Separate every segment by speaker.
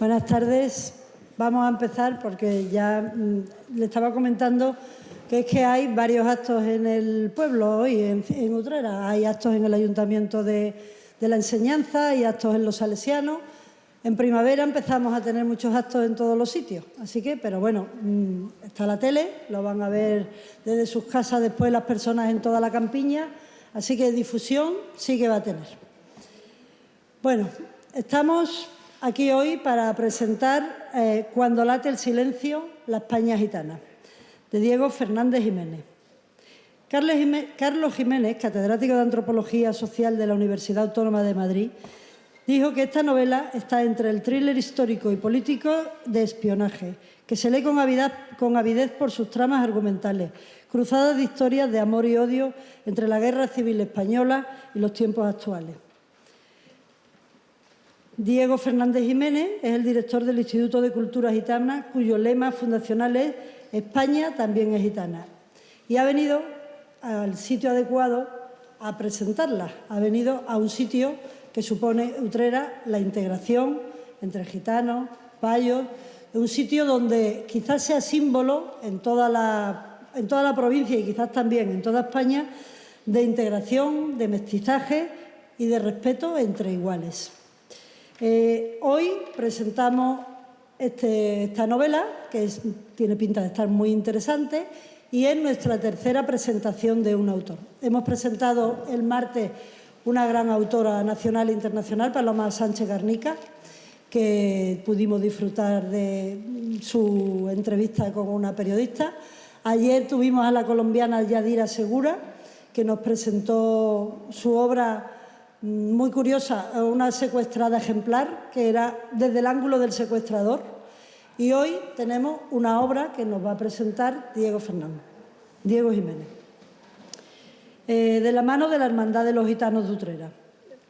Speaker 1: Buenas tardes. Vamos a empezar porque ya le estaba comentando que es que hay varios actos en el pueblo hoy, en Utrera. Hay actos en el Ayuntamiento de la Enseñanza, hay actos en los Salesianos. En primavera empezamos a tener muchos actos en todos los sitios. Así que, pero bueno, está la tele, lo van a ver desde sus casas después las personas en toda la campiña. Así que difusión sí que va a tener. Bueno, estamos aquí hoy para presentar Cuando late el silencio, la España gitana, de Diego Fernández Jiménez. Carlos Jiménez, catedrático de Antropología Social de la Universidad Autónoma de Madrid, dijo que esta novela está entre el thriller histórico y político de espionaje, que se lee con avidez por sus tramas argumentales, cruzadas de historias de amor y odio entre la Guerra Civil Española y los tiempos actuales. Diego Fernández Jiménez es el director del Instituto de Cultura Gitana, cuyo lema fundacional es España también es gitana. Y ha venido al sitio adecuado a presentarla. Ha venido a un sitio que supone Utrera la integración entre gitanos, payos, un sitio donde quizás sea símbolo en toda la provincia y quizás también en toda España de integración, de mestizaje y de respeto entre iguales. Hoy presentamos esta novela, que tiene pinta de estar muy interesante, y es nuestra tercera presentación de un autor. Hemos presentado el martes una gran autora nacional e internacional, Paloma Sánchez Garnica, que pudimos disfrutar de su entrevista con una periodista. Ayer tuvimos a la colombiana Yadira Segura, que nos presentó su obra muy curiosa, una secuestrada ejemplar, que era desde el ángulo del secuestrador. Y hoy tenemos una obra que nos va a presentar Diego Jiménez. De la mano de la Hermandad de los Gitanos de Utrera.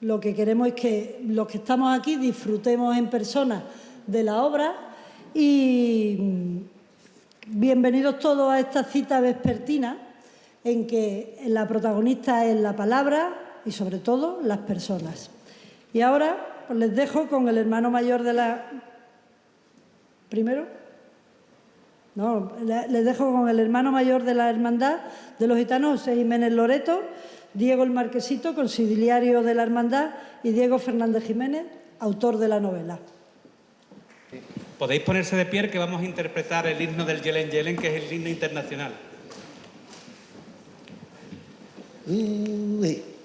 Speaker 1: Lo que queremos es que los que estamos aquí disfrutemos en persona de la obra y bienvenidos todos a esta cita vespertina en que la protagonista es la palabra y, sobre todo, las personas. Y ahora pues, les dejo con el hermano mayor de la... ¿Primero? No, les dejo con el hermano mayor de la Hermandad de los Gitanos, José Jiménez Loreto, Diego el Marquesito, conciliario de la Hermandad, y Diego Fernández Jiménez, autor de la novela.
Speaker 2: Podéis ponerse de pie que vamos a interpretar el himno del Yelen Yelen, que es el himno internacional.
Speaker 3: Yelen,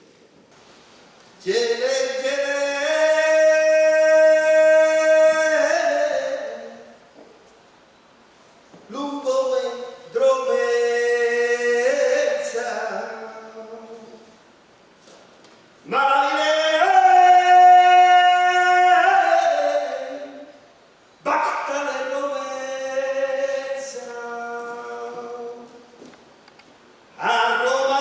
Speaker 3: a Roma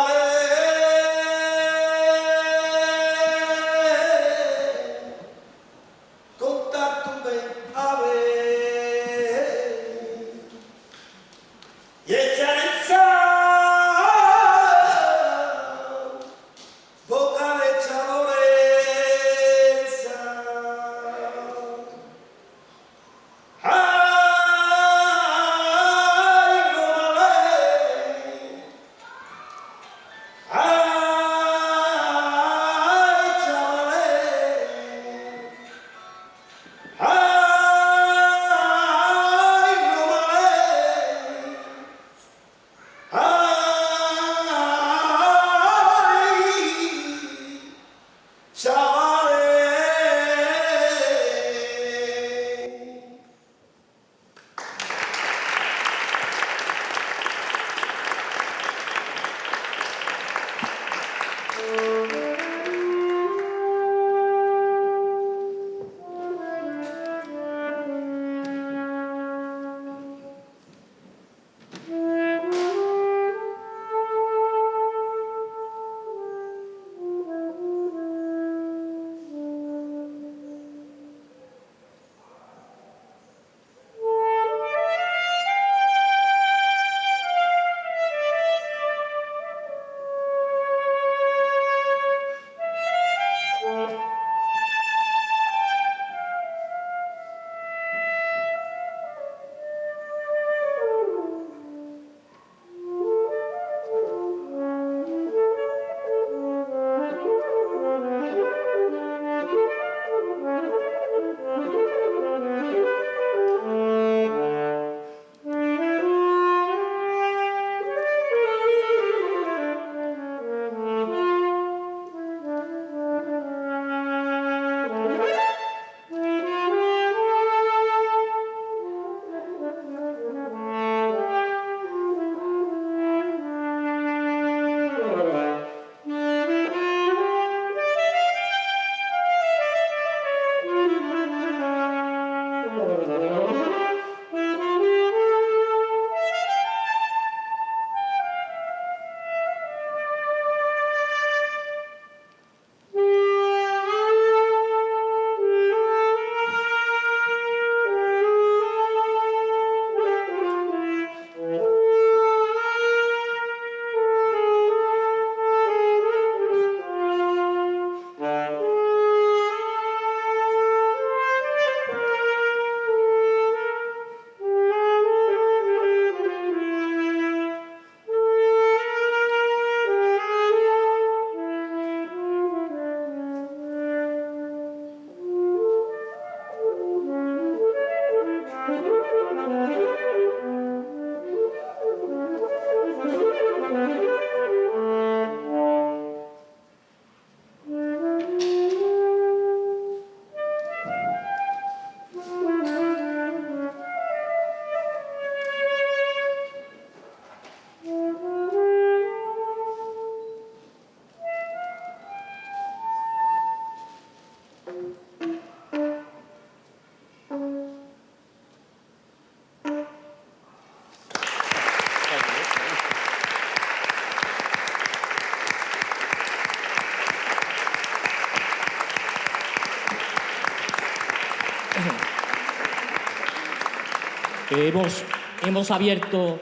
Speaker 3: Hemos abierto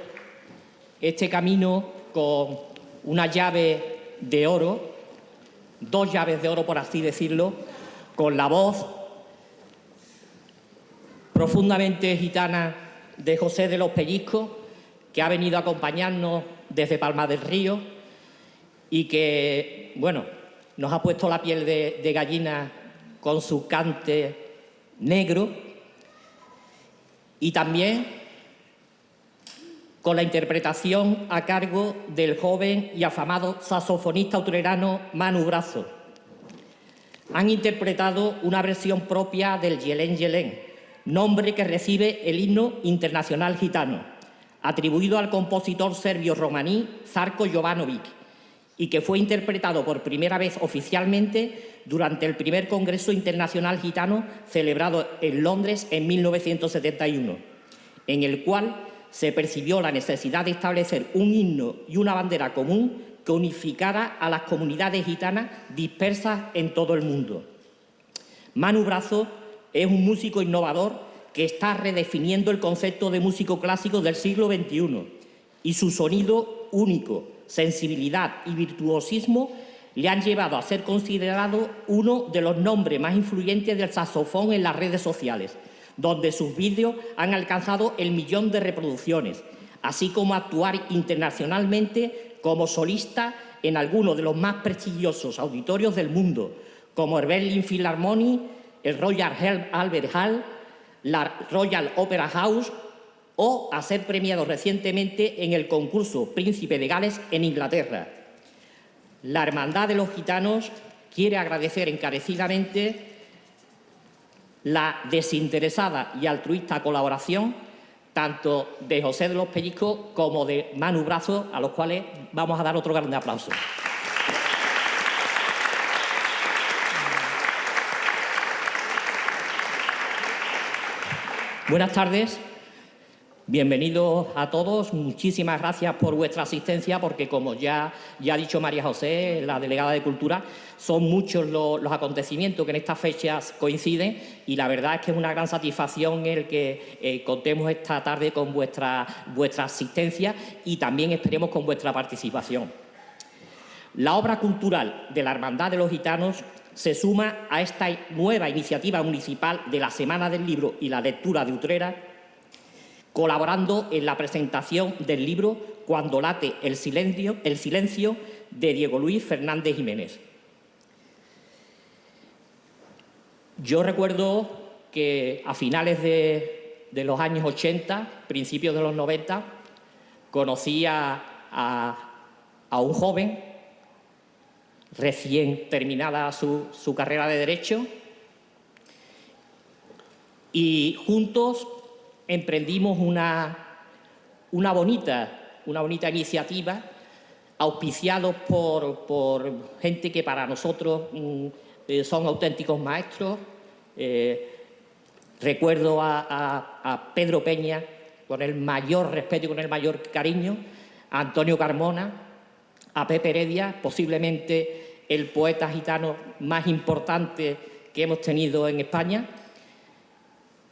Speaker 3: este camino con una llave de oro, 2 llaves de oro, por así decirlo, con la voz profundamente gitana de José de los Pellizcos, que ha venido a acompañarnos desde Palma del Río y que, bueno, nos ha puesto la piel de gallina con su cante negro, y también con la interpretación a cargo del joven y afamado saxofonista utrerano Manu Brazo. Han interpretado una versión propia del Yelén Yelén, nombre que recibe el himno internacional gitano, atribuido al compositor serbio-romaní Zarko Jovanović, y que fue interpretado por primera vez oficialmente durante el primer Congreso Internacional Gitano celebrado en Londres en 1971, en el cual se percibió la necesidad de establecer un himno y una bandera común que unificara a las comunidades gitanas dispersas en todo el mundo. Manu Brazo es un músico innovador que está redefiniendo el concepto de músico clásico del siglo XXI, y su sonido único, sensibilidad y virtuosismo le han llevado a ser considerado uno de los nombres más influyentes del saxofón en las redes sociales, donde sus vídeos han alcanzado el 1 millón de reproducciones, así como actuar internacionalmente como solista en algunos de los más prestigiosos auditorios del mundo, como el Berlin Philharmonic, el Royal Albert Hall, la Royal Opera House, o a ser premiado recientemente en el concurso Príncipe de Gales en Inglaterra. La Hermandad de los Gitanos quiere agradecer encarecidamente la desinteresada y altruista colaboración tanto de José de los Pellizcos como de Manu Brazo, a los cuales vamos a dar otro grande aplauso. Buenas tardes, bienvenidos a todos. Muchísimas gracias por vuestra asistencia, porque como ya ha dicho María José, la delegada de Cultura, son muchos los acontecimientos que en estas fechas coinciden, y la verdad es que es una gran satisfacción el que contemos esta tarde con vuestra asistencia y también esperemos con vuestra participación. La obra cultural de la Hermandad de los Gitanos se suma a esta nueva iniciativa municipal de la Semana del Libro y la Lectura de Utrera, colaborando en la presentación del libro Cuando late el silencio de Diego Luis Fernández Jiménez. Yo recuerdo que a finales de los años 80, principios de los 90, conocí a un joven recién terminada su carrera de Derecho, y juntos emprendimos una bonita iniciativa, auspiciados por gente que para nosotros son auténticos maestros. Recuerdo a Pedro Peña con el mayor respeto y con el mayor cariño, a Antonio Carmona, a Pepe Heredia, posiblemente el poeta gitano más importante que hemos tenido en España,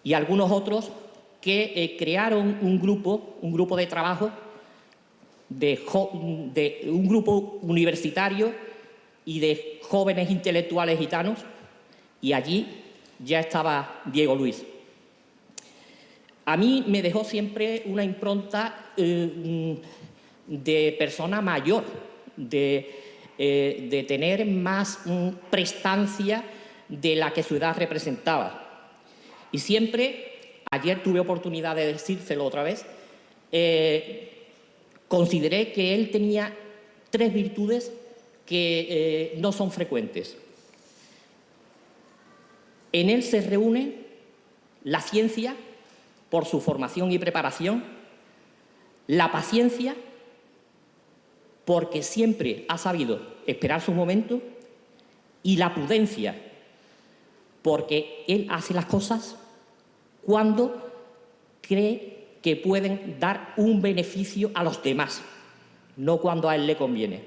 Speaker 3: y algunos otros que crearon un grupo de trabajo, un grupo universitario y de jóvenes intelectuales gitanos, y allí ya estaba Diego Luis. A mí me dejó siempre una impronta de persona mayor, de tener más prestancia de la que su edad representaba. Y siempre, ayer tuve oportunidad de decírselo otra vez, consideré que él tenía 3 virtudes que no son frecuentes. En él se reúne la ciencia, por su formación y preparación, la paciencia, porque siempre ha sabido esperar su momento, y la prudencia, porque él hace las cosas cuando cree que pueden dar un beneficio a los demás, no cuando a él le conviene.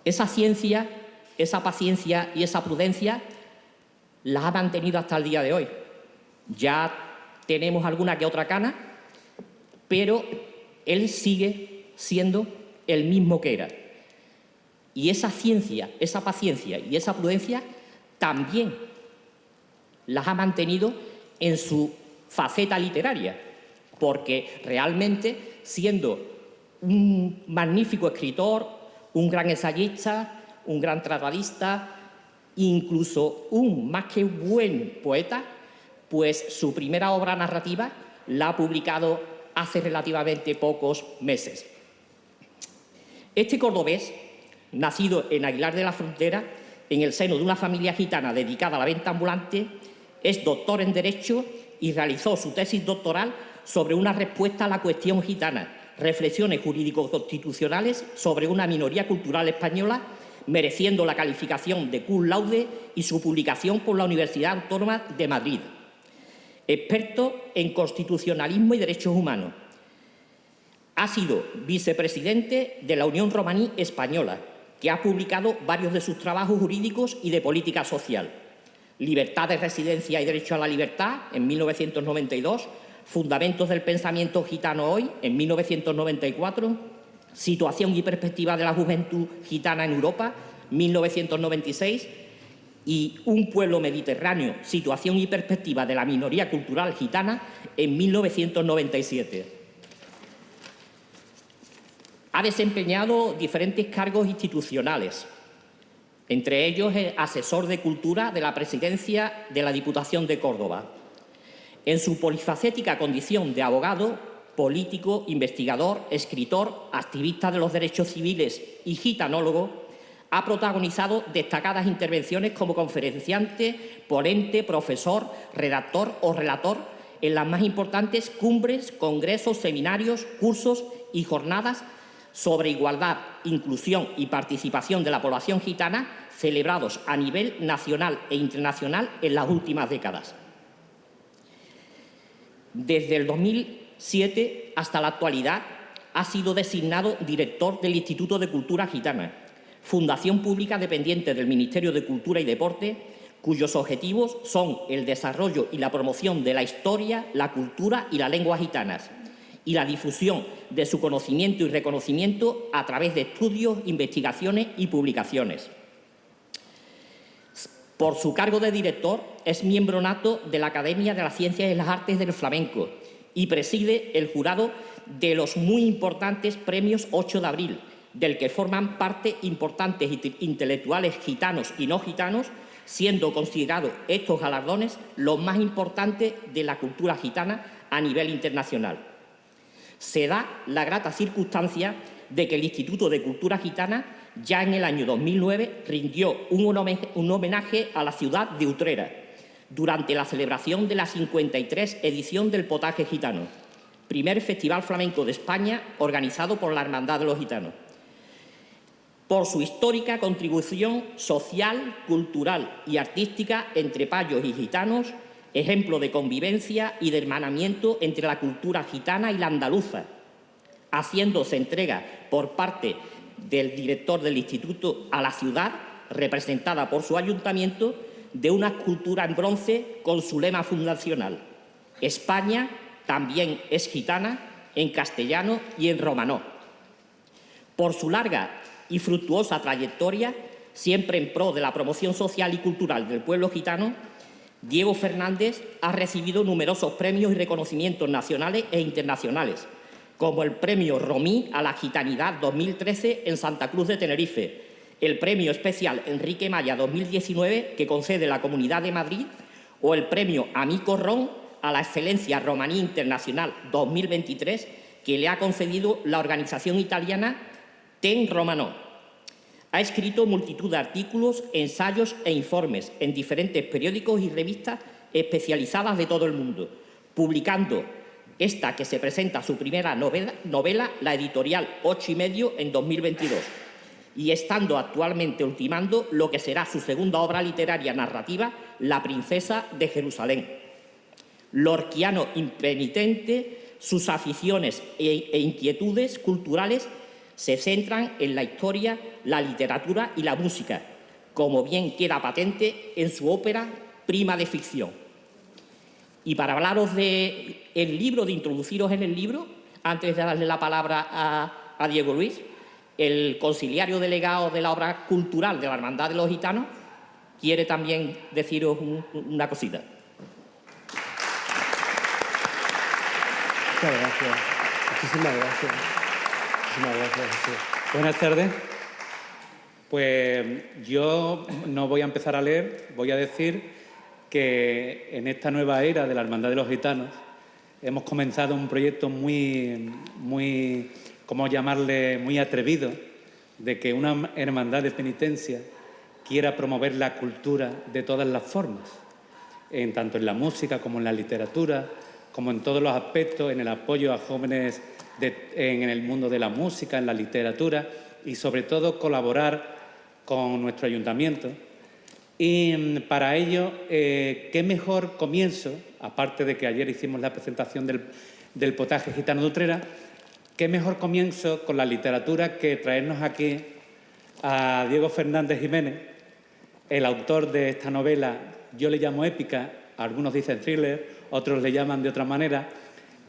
Speaker 3: Esa ciencia, esa paciencia y esa prudencia las ha mantenido hasta el día de hoy. Ya tenemos alguna que otra cana, pero él sigue siendo el mismo que era. Y esa ciencia, esa paciencia y esa prudencia también las ha mantenido en su faceta literaria, porque realmente, siendo un magnífico escritor, un gran ensayista, un gran tratadista, incluso un más que buen poeta, pues su primera obra narrativa la ha publicado hace relativamente pocos meses. Este cordobés, nacido en Aguilar de la Frontera, en el seno de una familia gitana dedicada a la venta ambulante, es doctor en Derecho y realizó su tesis doctoral sobre una respuesta a la cuestión gitana, reflexiones jurídico-constitucionales sobre una minoría cultural española, mereciendo la calificación de cum laude y su publicación por la Universidad Autónoma de Madrid. Experto en constitucionalismo y derechos humanos. Ha sido vicepresidente de la Unión Romaní Española, que ha publicado varios de sus trabajos jurídicos y de política social. Libertad de residencia y derecho a la libertad, en 1992, Fundamentos del pensamiento gitano hoy, en 1994, Situación y perspectiva de la juventud gitana en Europa, 1996, y Un pueblo mediterráneo, situación y perspectiva de la minoría cultural gitana, en 1997. Ha desempeñado diferentes cargos institucionales, entre ellos es asesor de Cultura de la Presidencia de la Diputación de Córdoba. En su polifacética condición de abogado, político, investigador, escritor, activista de los derechos civiles y gitanólogo, ha protagonizado destacadas intervenciones como conferenciante, ponente, profesor, redactor o relator en las más importantes cumbres, congresos, seminarios, cursos y jornadas sobre igualdad, inclusión y participación de la población gitana celebrados a nivel nacional e internacional en las últimas décadas. Desde el 2007 hasta la actualidad ha sido designado director del Instituto de Cultura Gitana, fundación pública dependiente del Ministerio de Cultura y Deporte, cuyos objetivos son el desarrollo y la promoción de la historia, la cultura y la lengua gitanas, y la difusión de su conocimiento y reconocimiento a través de estudios, investigaciones y publicaciones. Por su cargo de director, es miembro nato de la Academia de las Ciencias y las Artes del Flamenco y preside el jurado de los muy importantes premios 8 de abril, del que forman parte importantes intelectuales gitanos y no gitanos, siendo considerados estos galardones los más importantes de la cultura gitana a nivel internacional. Se da la grata circunstancia de que el Instituto de Cultura Gitana ya en el año 2009 rindió un homenaje a la ciudad de Utrera durante la celebración de la 53 edición del Potaje Gitano, primer festival flamenco de España organizado por la Hermandad de los Gitanos. Por su histórica contribución social, cultural y artística entre payos y gitanos, ejemplo de convivencia y de hermanamiento entre la cultura gitana y la andaluza, haciéndose entrega por parte del director del instituto a la ciudad, representada por su ayuntamiento, de una escultura en bronce con su lema fundacional: España también es gitana, en castellano y en romanó. Por su larga y fructuosa trayectoria, siempre en pro de la promoción social y cultural del pueblo gitano, Diego Fernández ha recibido numerosos premios y reconocimientos nacionales e internacionales, como el Premio Romí a la Gitanidad 2013 en Santa Cruz de Tenerife, el Premio Especial Enrique Maya 2019 que concede la Comunidad de Madrid o el Premio Amico Ron a la Excelencia Romaní Internacional 2023 que le ha concedido la organización italiana Ten Romano. Ha escrito multitud de artículos, ensayos e informes en diferentes periódicos y revistas especializadas de todo el mundo, publicando esta que se presenta su primera novela, la editorial 8 y medio, en 2022, y estando actualmente ultimando lo que será su segunda obra literaria narrativa, La princesa de Jerusalén. Lorquiano impenitente, sus aficiones e inquietudes culturales se centran en la historia, la literatura y la música, como bien queda patente en su ópera Prima de ficción. Y para hablaros del libro, de introduciros en el libro, antes de darle la palabra a Diego Luis, el conciliario delegado de la obra cultural de la Hermandad de los Gitanos quiere también deciros una cosita.
Speaker 4: Muchas gracias. Muchísimas gracias. Muchísimas gracias, Jesús.
Speaker 2: Buenas tardes. Pues yo no voy a empezar a leer, voy a decir que en esta nueva era de la Hermandad de los Gitanos hemos comenzado un proyecto muy, ¿cómo llamarle?, muy atrevido, de que una hermandad de penitencia quiera promover la cultura de todas las formas, tanto en la música como en la literatura, como en todos los aspectos, en el apoyo a jóvenes en el mundo de la música, en la literatura y sobre todo colaborar con nuestro ayuntamiento. Y para ello, qué mejor comienzo, aparte de que ayer hicimos la presentación del potaje gitano de Utrera, qué mejor comienzo con la literatura que traernos aquí a Diego Fernández Jiménez, el autor de esta novela. Yo le llamo épica, algunos dicen thriller, otros le llaman de otra manera,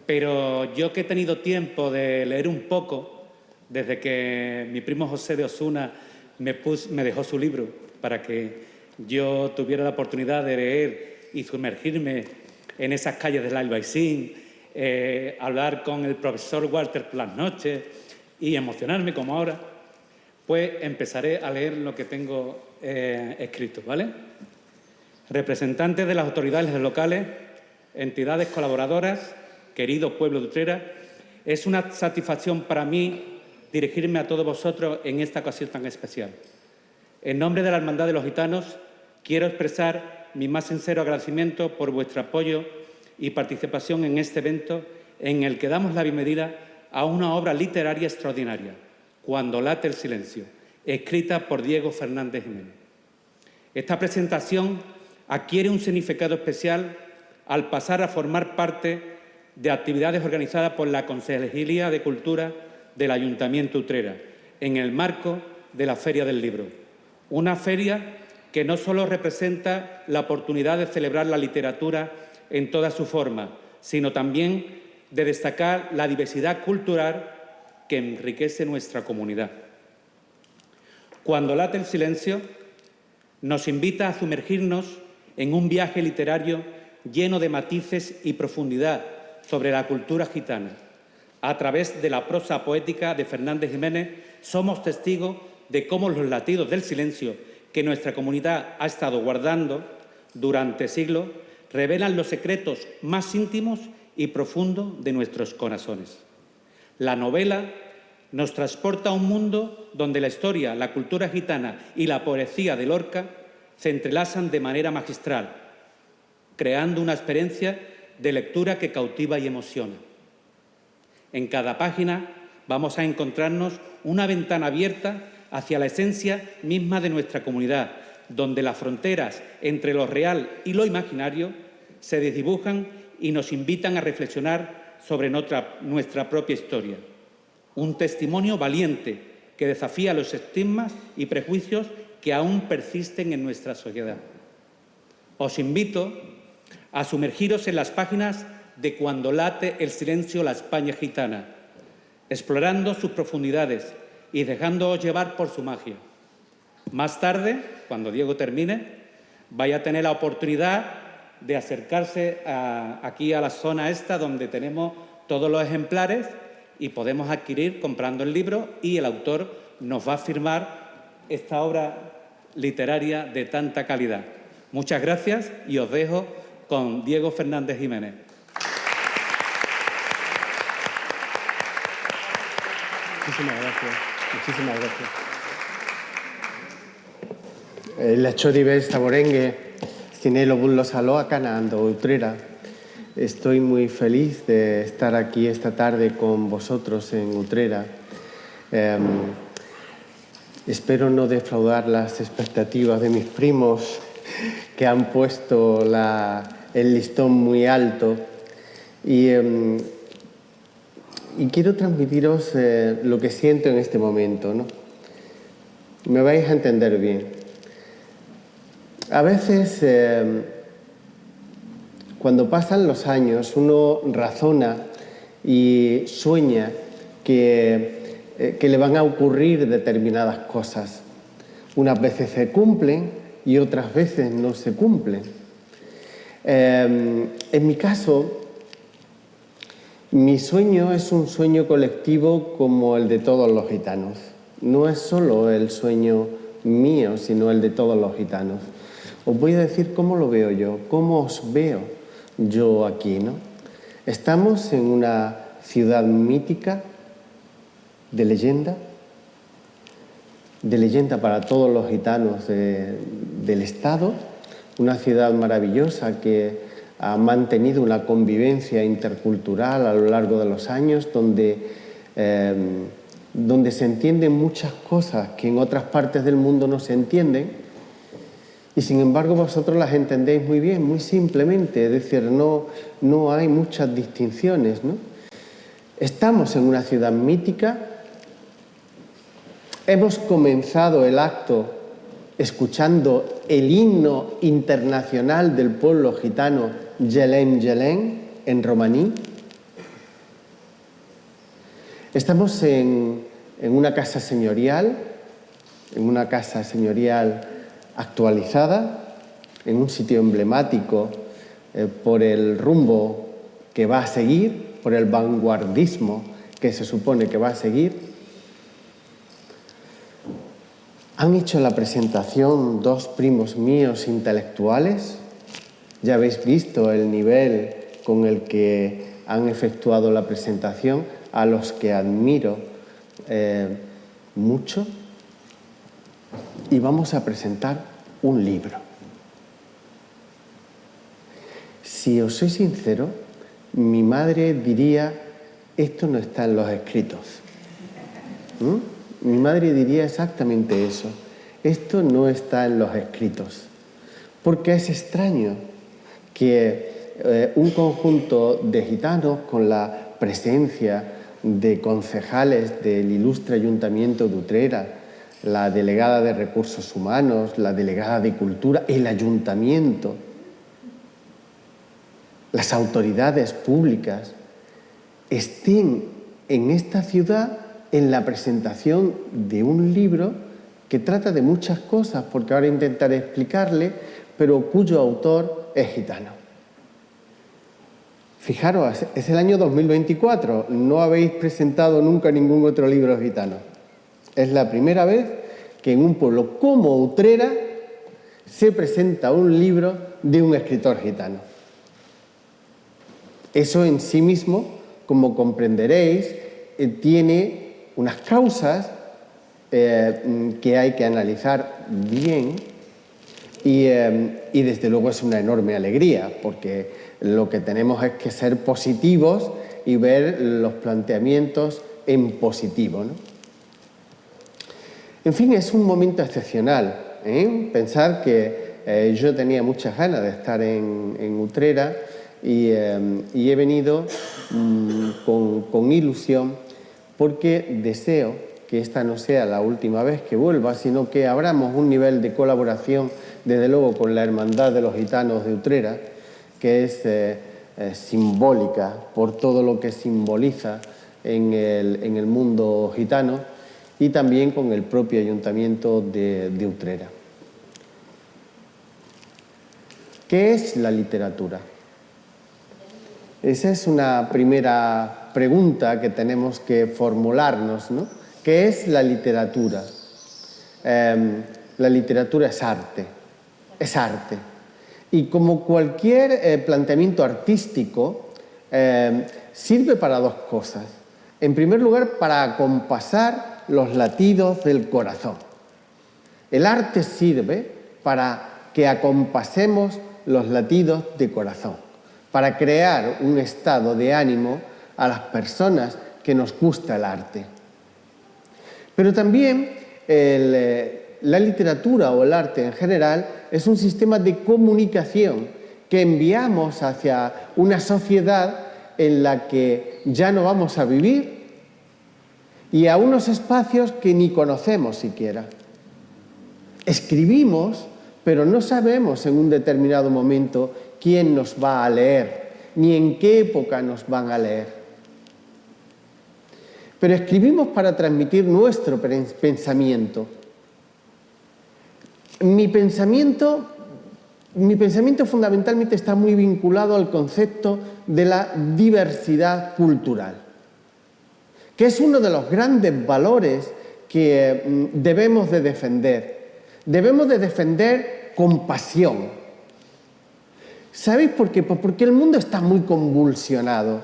Speaker 2: pero yo que he tenido tiempo de leer un poco, desde que mi primo José de Osuna me dejó su libro para que yo tuviera la oportunidad de leer y sumergirme en esas calles del Albaicín, hablar con el profesor Walter por las noches y emocionarme como ahora, pues empezaré a leer lo que tengo escrito, ¿vale? Representantes de las autoridades locales, entidades colaboradoras, querido pueblo de Utrera, es una satisfacción para mí dirigirme a todos vosotros en esta ocasión tan especial. En nombre de la Hermandad de los Gitanos, quiero expresar mi más sincero agradecimiento por vuestro apoyo y participación en este evento en el que damos la bienvenida a una obra literaria extraordinaria, Cuando late el silencio, escrita por Diego Fernández Jiménez. Esta presentación adquiere un significado especial al pasar a formar parte de actividades organizadas por la Consejería de Cultura del Ayuntamiento de Utrera, en el marco de la Feria del Libro. Una feria que no solo representa la oportunidad de celebrar la literatura en toda su forma, sino también de destacar la diversidad cultural que enriquece nuestra comunidad. Cuando late el silencio, nos invita a sumergirnos en un viaje literario lleno de matices y profundidad sobre la cultura gitana. A través de la prosa poética de Fernández Jiménez, somos testigos de cómo los latidos del silencio que nuestra comunidad ha estado guardando durante siglos revelan los secretos más íntimos y profundos de nuestros corazones. La novela nos transporta a un mundo donde la historia, la cultura gitana y la poesía de Lorca se entrelazan de manera magistral, creando una experiencia de lectura que cautiva y emociona. En cada página vamos a encontrarnos una ventana abierta hacia la esencia misma de nuestra comunidad, donde las fronteras entre lo real y lo imaginario se desdibujan y nos invitan a reflexionar sobre nuestra propia historia. Un testimonio valiente que desafía los estigmas y prejuicios que aún persisten en nuestra sociedad. Os invito a sumergiros en las páginas de Cuando late el silencio, la España gitana, explorando sus profundidades y dejándoos llevar por su magia. Más tarde, cuando Diego termine, vaya a tener la oportunidad de acercarse aquí a la zona esta donde tenemos todos los ejemplares y podemos adquirir comprando el libro y el autor nos va a firmar esta obra literaria de tanta calidad. Muchas gracias y os dejo con Diego Fernández Jiménez.
Speaker 4: Muchísimas gracias. Muchísimas gracias. Leccio di questa Morenghe, Cinelo Bullo Saloa, Canando, Utrera. Estoy muy feliz de estar aquí esta tarde con vosotros en Utrera. Espero no defraudar las expectativas de mis primos que han puesto el listón muy alto y quiero transmitiros lo que siento en este momento, ¿no? Me vais a entender bien. A veces, cuando pasan los años uno razona y sueña que le van a ocurrir determinadas cosas. Unas veces se cumplen y otras veces no se cumplen. En mi caso, mi sueño es un sueño colectivo como el de todos los gitanos. No es solo el sueño mío, sino el de todos los gitanos. Os voy a decir cómo lo veo yo, cómo os veo yo aquí, ¿no? Estamos en una ciudad mítica de leyenda para todos los gitanos del Estado, una ciudad maravillosa que ha mantenido una convivencia intercultural a lo largo de los años, donde se entienden muchas cosas que en otras partes del mundo no se entienden, y sin embargo vosotros las entendéis muy bien, muy simplemente, es decir, no hay muchas distinciones, ¿no? Estamos en una ciudad mítica. Hemos comenzado el acto escuchando el himno internacional del pueblo gitano, Yelén Yelén, en romaní. Estamos en una casa señorial, actualizada, en un sitio emblemático por el rumbo que va a seguir, por el vanguardismo que se supone que va a seguir. Han hecho la presentación dos primos míos intelectuales. Ya habéis visto el nivel con el que han efectuado la presentación, a los que admiro mucho. Y vamos a presentar un libro. Si os soy sincero, mi madre diría, esto no está en los escritos. Mi madre diría exactamente eso. Esto no está en los escritos. Porque es extraño que un conjunto de gitanos con la presencia de concejales del ilustre Ayuntamiento de Utrera, la delegada de Recursos Humanos, la delegada de Cultura, el Ayuntamiento, las autoridades públicas, estén en esta ciudad en la presentación de un libro que trata de muchas cosas, porque ahora intentaré explicarle, pero cuyo autor es gitano. Fijaros, es el año 2024, no habéis presentado nunca ningún otro libro gitano. Es la primera vez que en un pueblo como Utrera se presenta un libro de un escritor gitano. Eso en sí mismo, como comprenderéis, tiene unas causas que hay que analizar bien y desde luego es una enorme alegría, porque lo que tenemos es que ser positivos y ver los planteamientos en positivo, ¿no? En fin, es un momento excepcional, ¿eh? Pensar que yo tenía muchas ganas de estar en Utrera y he venido con ilusión, porque deseo que esta no sea la última vez que vuelva, sino que abramos un nivel de colaboración, desde luego con la Hermandad de los Gitanos de Utrera, que es simbólica por todo lo que simboliza en el mundo gitano, y también con el propio Ayuntamiento de Utrera. ¿Qué es la literatura? Esa es una primera pregunta que tenemos que formularnos, ¿no? ¿Qué es la literatura? La literatura es arte, es arte. Y como cualquier planteamiento artístico, sirve para dos cosas. En primer lugar, para acompasar los latidos del corazón. El arte sirve para que acompasemos los latidos de corazón, para crear un estado de ánimo a las personas que nos gusta el arte. Pero también la literatura o el arte en general es un sistema de comunicación que enviamos hacia una sociedad en la que ya no vamos a vivir y a unos espacios que ni conocemos siquiera. Escribimos, pero no sabemos en un determinado momento quién nos va a leer, ni en qué época nos van a leer. Pero escribimos para transmitir nuestro pensamiento. Mi pensamiento fundamentalmente está muy vinculado al concepto de la diversidad cultural, que es uno de los grandes valores que debemos de defender. Debemos de defender con pasión. ¿Sabéis por qué? Pues porque el mundo está muy convulsionado.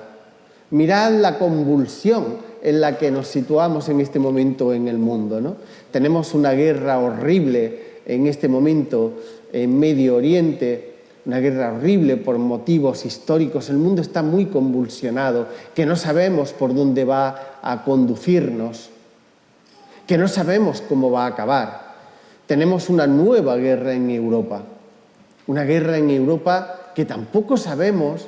Speaker 4: Mirad la convulsión en la que nos situamos en este momento en el mundo, ¿no? Tenemos una guerra horrible en este momento en Medio Oriente, una guerra horrible por motivos históricos. El mundo está muy convulsionado, que no sabemos por dónde va a conducirnos, que no sabemos cómo va a acabar. Tenemos una nueva guerra en Europa, una guerra en Europa que tampoco sabemos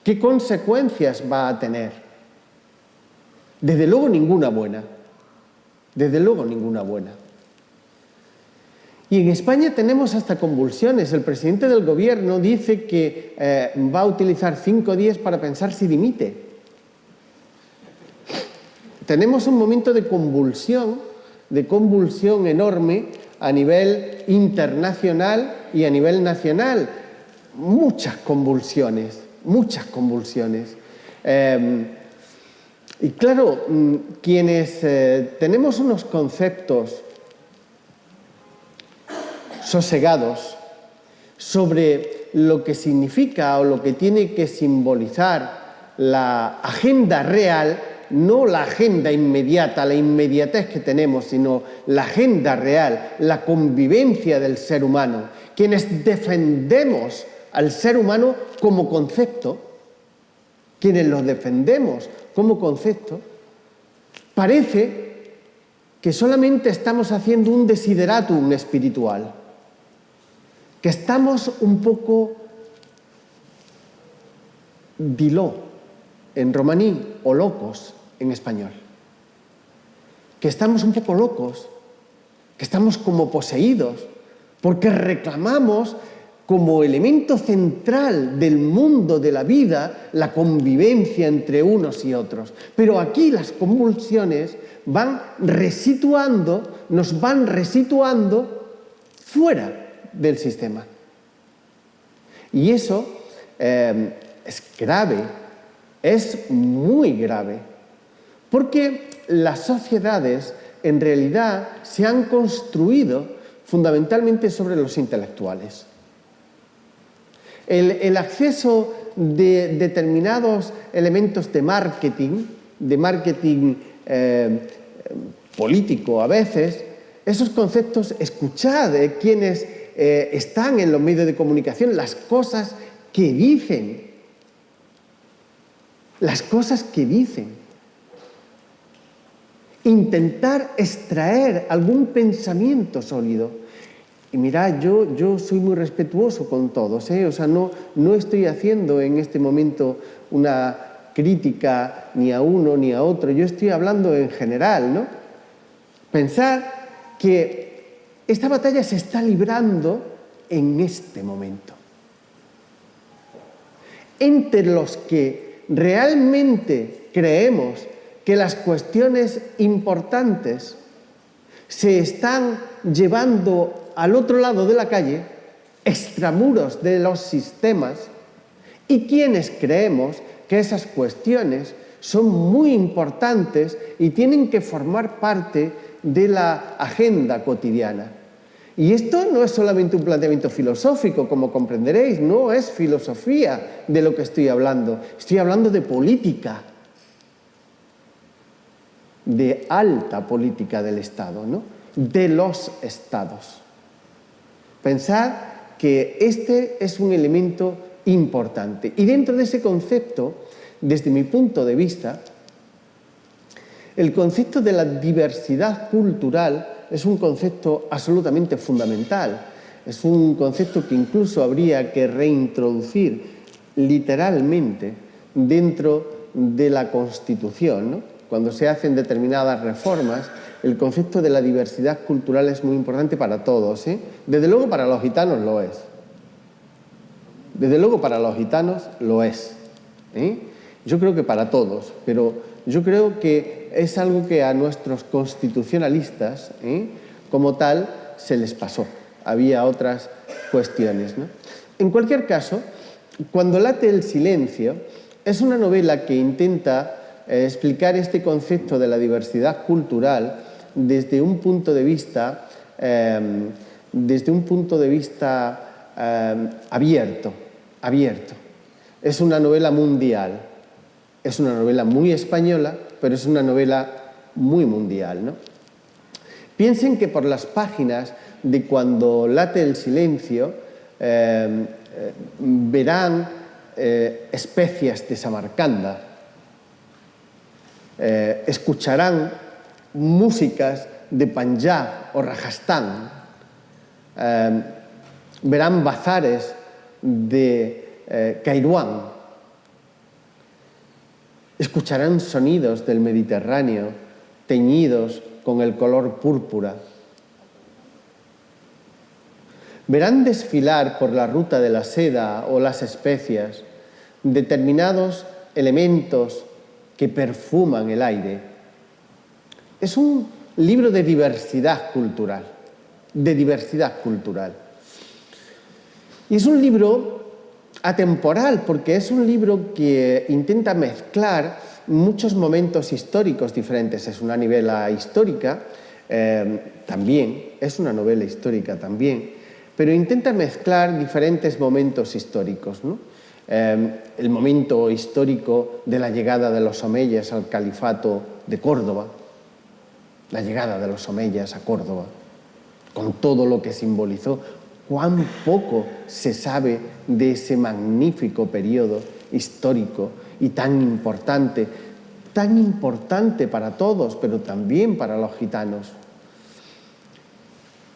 Speaker 4: qué consecuencias va a tener. Desde luego ninguna buena, desde luego ninguna buena. Y en España tenemos hasta convulsiones. El presidente del gobierno dice que va a utilizar 5 días para pensar si dimite. Tenemos un momento de convulsión enorme a nivel internacional y a nivel nacional. Muchas convulsiones, muchas convulsiones. Y claro, quienes tenemos unos conceptos sosegados sobre lo que significa o lo que tiene que simbolizar la agenda real, no la agenda inmediata, la inmediatez que tenemos, sino la agenda real, la convivencia del ser humano, quienes defendemos al ser humano como concepto, quienes lo defendemos como concepto, parece que solamente estamos haciendo un desideratum espiritual, que estamos un poco diló en romaní o locos en español, que estamos un poco locos, que estamos como poseídos, porque reclamamos como elemento central del mundo de la vida la convivencia entre unos y otros. Pero aquí las convulsiones nos van resituando fuera del sistema. Y eso es grave, es muy grave, porque las sociedades en realidad se han construido fundamentalmente sobre los intelectuales. El acceso de determinados elementos de marketing político a veces, esos conceptos, escuchad quienes están en los medios de comunicación, las cosas que dicen. Las cosas que dicen. Intentar extraer algún pensamiento sólido. Y mirad, yo soy muy respetuoso con todos, O sea, no estoy haciendo en este momento una crítica ni a uno ni a otro. Yo estoy hablando en general, ¿no? Pensar que esta batalla se está librando en este momento. Entre los que realmente creemos que las cuestiones importantes se están llevando al otro lado de la calle, extramuros de los sistemas, y quienes creemos que esas cuestiones son muy importantes y tienen que formar parte de la agenda cotidiana. Y esto no es solamente un planteamiento filosófico, como comprenderéis, no es filosofía de lo que estoy hablando de política, de alta política del Estado, ¿no? De los estados. Pensad que este es un elemento importante. Y dentro de ese concepto, desde mi punto de vista, el concepto de la diversidad cultural es un concepto absolutamente fundamental. Es un concepto que incluso habría que reintroducir literalmente dentro de la Constitución, ¿no? Cuando se hacen determinadas reformas, el concepto de la diversidad cultural es muy importante para todos, Desde luego para los gitanos lo es. Desde luego para los gitanos lo es, ¿eh? Yo creo que para todos, pero yo creo que es algo que a nuestros constitucionalistas, como tal, se les pasó. Había otras cuestiones, ¿no? En cualquier caso, Cuando late el silencio es una novela que intenta explicar este concepto de la diversidad cultural desde un punto de vista, abierto. Es una novela mundial, es una novela muy española, pero es una novela muy mundial, ¿no? Piensen que por las páginas de Cuando late el silencio verán especias de Samarcanda, escucharán músicas de Panjab o Rajastán, verán bazares de Kairouán, escucharán sonidos del Mediterráneo teñidos con el color púrpura. Verán desfilar por la ruta de la seda o las especias determinados elementos que perfuman el aire. Es un libro de diversidad cultural, Y es un libro atemporal, porque es un libro que intenta mezclar muchos momentos históricos diferentes. Es una novela histórica también, es una novela histórica también, pero intenta mezclar diferentes momentos históricos, ¿no? El momento histórico de la llegada de los omeyas al califato de Córdoba, la llegada de los omeyas a Córdoba, con todo lo que simbolizó. Cuán poco se sabe de ese magnífico periodo histórico y tan importante para todos, pero también para los gitanos.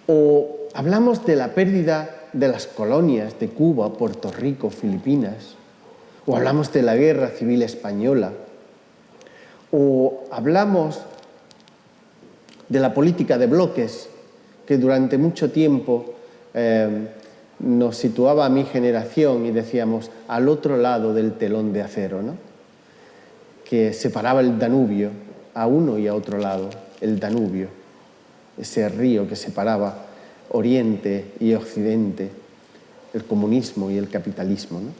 Speaker 4: O hablamos de la pérdida de las colonias de Cuba, Puerto Rico, Filipinas, o hablamos de la Guerra Civil Española, o hablamos de la política de bloques que durante mucho tiempo nos situaba a mi generación y decíamos al otro lado del telón de acero, ¿no? Que separaba el Danubio a uno y a otro lado, el Danubio, ese río que separaba Oriente y Occidente, el comunismo y el capitalismo, ¿no?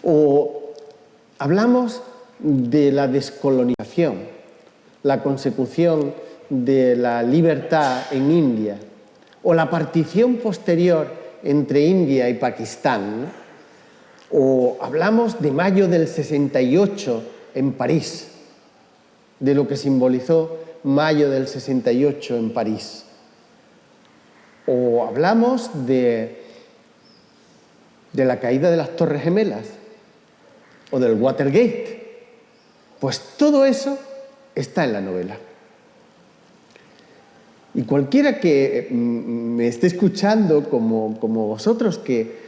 Speaker 4: O hablamos de la descolonización, la consecución de la libertad en India, o la partición posterior entre India y Pakistán, ¿no? O hablamos de mayo del 68 en París, de lo que simbolizó mayo del 68 en París. O hablamos de la caída de las Torres Gemelas o del Watergate. Pues todo eso está en la novela. Y cualquiera que me esté escuchando, como vosotros que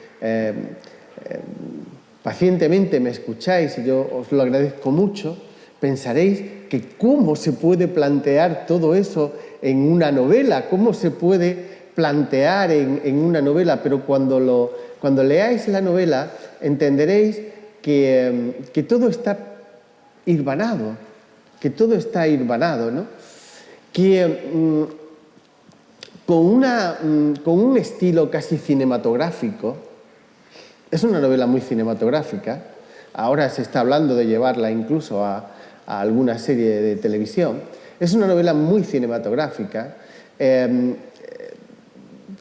Speaker 4: pacientemente me escucháis, y yo os lo agradezco mucho, pensaréis que cómo se puede plantear todo eso en una novela, cómo se puede plantear en una novela, pero cuando leáis la novela entenderéis que todo está hilvanado, ¿no? Que con un estilo casi cinematográfico, es una novela muy cinematográfica, ahora se está hablando de llevarla incluso a alguna serie de televisión, es una novela muy cinematográfica,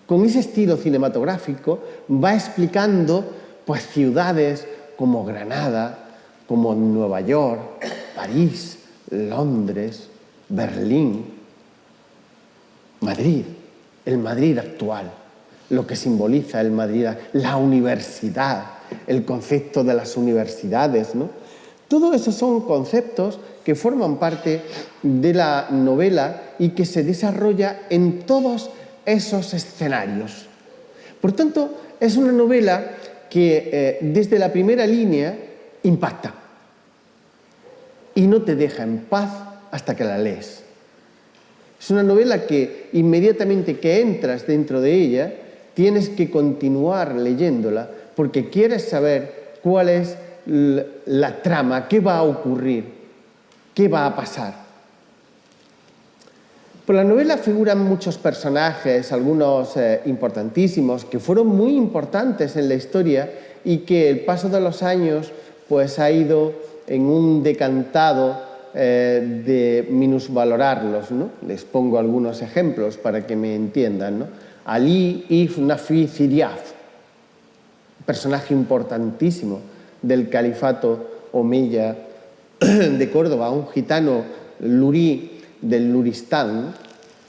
Speaker 4: con ese estilo cinematográfico va explicando pues ciudades como Granada, como Nueva York, París, Londres, Berlín, Madrid, el Madrid actual, lo que simboliza el Madrid, la universidad, el concepto de las universidades, ¿no? Todo eso son conceptos que forman parte de la novela y que se desarrolla en todos esos escenarios. Por tanto, es una novela que desde la primera línea impacta y no te deja en paz hasta que la lees. Es una novela que inmediatamente que entras dentro de ella tienes que continuar leyéndola porque quieres saber cuál es la trama, qué va a ocurrir, qué va a pasar. Por la novela figuran muchos personajes, algunos importantísimos, que fueron muy importantes en la historia y que el paso de los años pues, ha ido en un decantado de minusvalorarlos, ¿no? Les pongo algunos ejemplos para que me entiendan, ¿no? Ali ibn Nafi Ziryaf, personaje importantísimo del califato omeya de Córdoba, un gitano lurí del Luristán,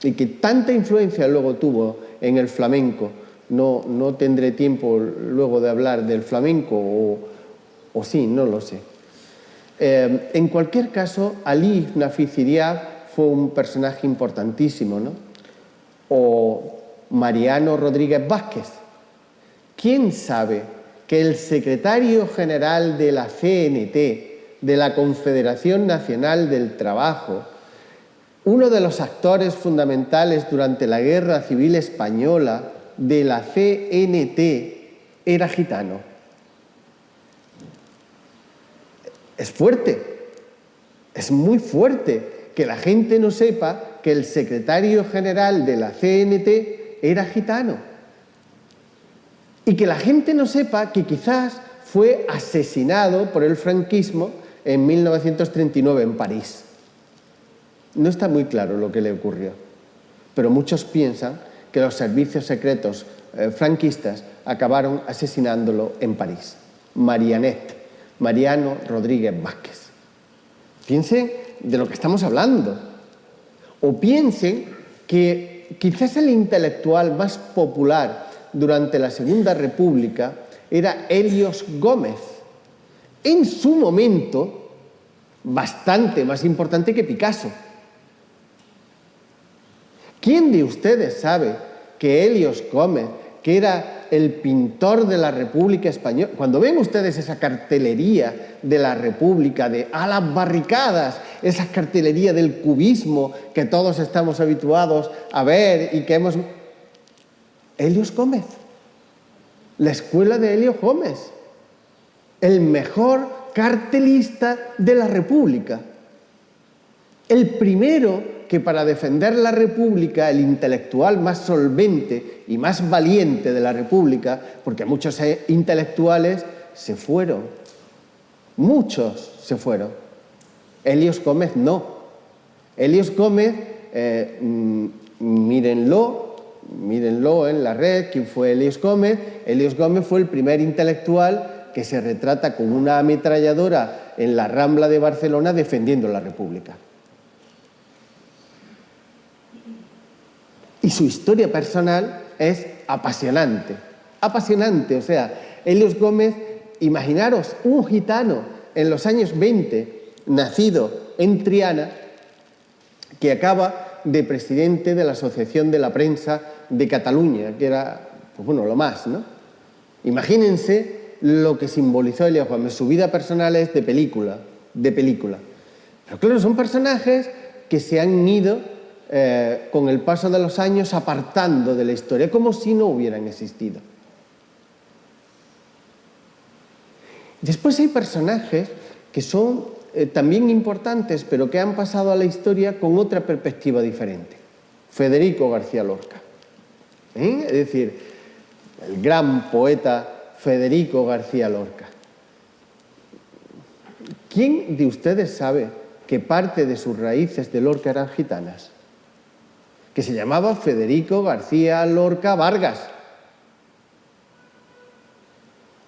Speaker 4: y que tanta influencia luego tuvo en el flamenco. No tendré tiempo luego de hablar del flamenco, o sí, no lo sé. En cualquier caso, Ali ibn Nafi Ziryaf fue un personaje importantísimo, ¿no? O Mariano Rodríguez Vázquez. ¿Quién sabe que el secretario general de la CNT, de la Confederación Nacional del Trabajo, uno de los actores fundamentales durante la Guerra Civil Española de la CNT, era gitano? Es fuerte, es muy fuerte que la gente no sepa que el secretario general de la CNT era gitano. Y que la gente no sepa que quizás fue asesinado por el franquismo en 1939 en París. No está muy claro lo que le ocurrió, pero muchos piensan que los servicios secretos franquistas acabaron asesinándolo en París. Mariano Rodríguez Vázquez. Piensen de lo que estamos hablando. O piensen que quizás el intelectual más popular durante la Segunda República era Helios Gómez. En su momento, bastante más importante que Picasso. ¿Quién de ustedes sabe que Helios Gómez, que era el pintor de la República Española, cuando ven ustedes esa cartelería de la República, de a las barricadas, esa cartelería del cubismo que todos estamos habituados a ver y que hemos... Helios Gómez, la escuela de Helios Gómez, el mejor cartelista de la República, el primero que para defender la República, el intelectual más solvente y más valiente de la República, porque muchos intelectuales se fueron, muchos se fueron. Helios Gómez no. Helios Gómez, mírenlo en la red, quién fue Helios Gómez. Helios Gómez fue el primer intelectual que se retrata con una ametralladora en la Rambla de Barcelona defendiendo la República. Y su historia personal es apasionante, apasionante. O sea, Helios Gómez, imaginaros un gitano en los años 20, nacido en Triana, que acaba de presidente de la Asociación de la Prensa de Cataluña, que era, pues bueno, lo más, ¿no? Imagínense lo que simbolizó Helios Gómez. Su vida personal es de película. Pero claro, son personajes que se han ido con el paso de los años apartando de la historia, como si no hubieran existido. Después hay personajes que son también importantes, pero que han pasado a la historia con otra perspectiva diferente. Federico García Lorca. Es decir, el gran poeta Federico García Lorca. ¿Quién de ustedes sabe que parte de sus raíces de Lorca eran gitanas? Que se llamaba Federico García Lorca Vargas.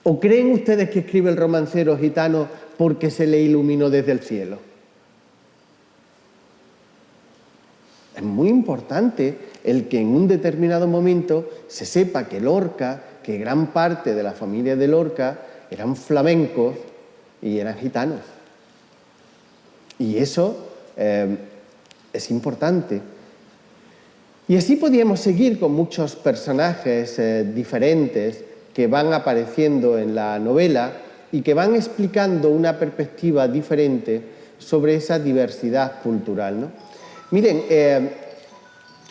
Speaker 4: ¿O creen ustedes que escribe el romancero gitano porque se le iluminó desde el cielo? Es muy importante el que en un determinado momento se sepa que Lorca, que gran parte de la familia de Lorca eran flamencos y eran gitanos. Y eso es importante. Y así podíamos seguir con muchos personajes diferentes que van apareciendo en la novela y que van explicando una perspectiva diferente sobre esa diversidad cultural, ¿no? Miren,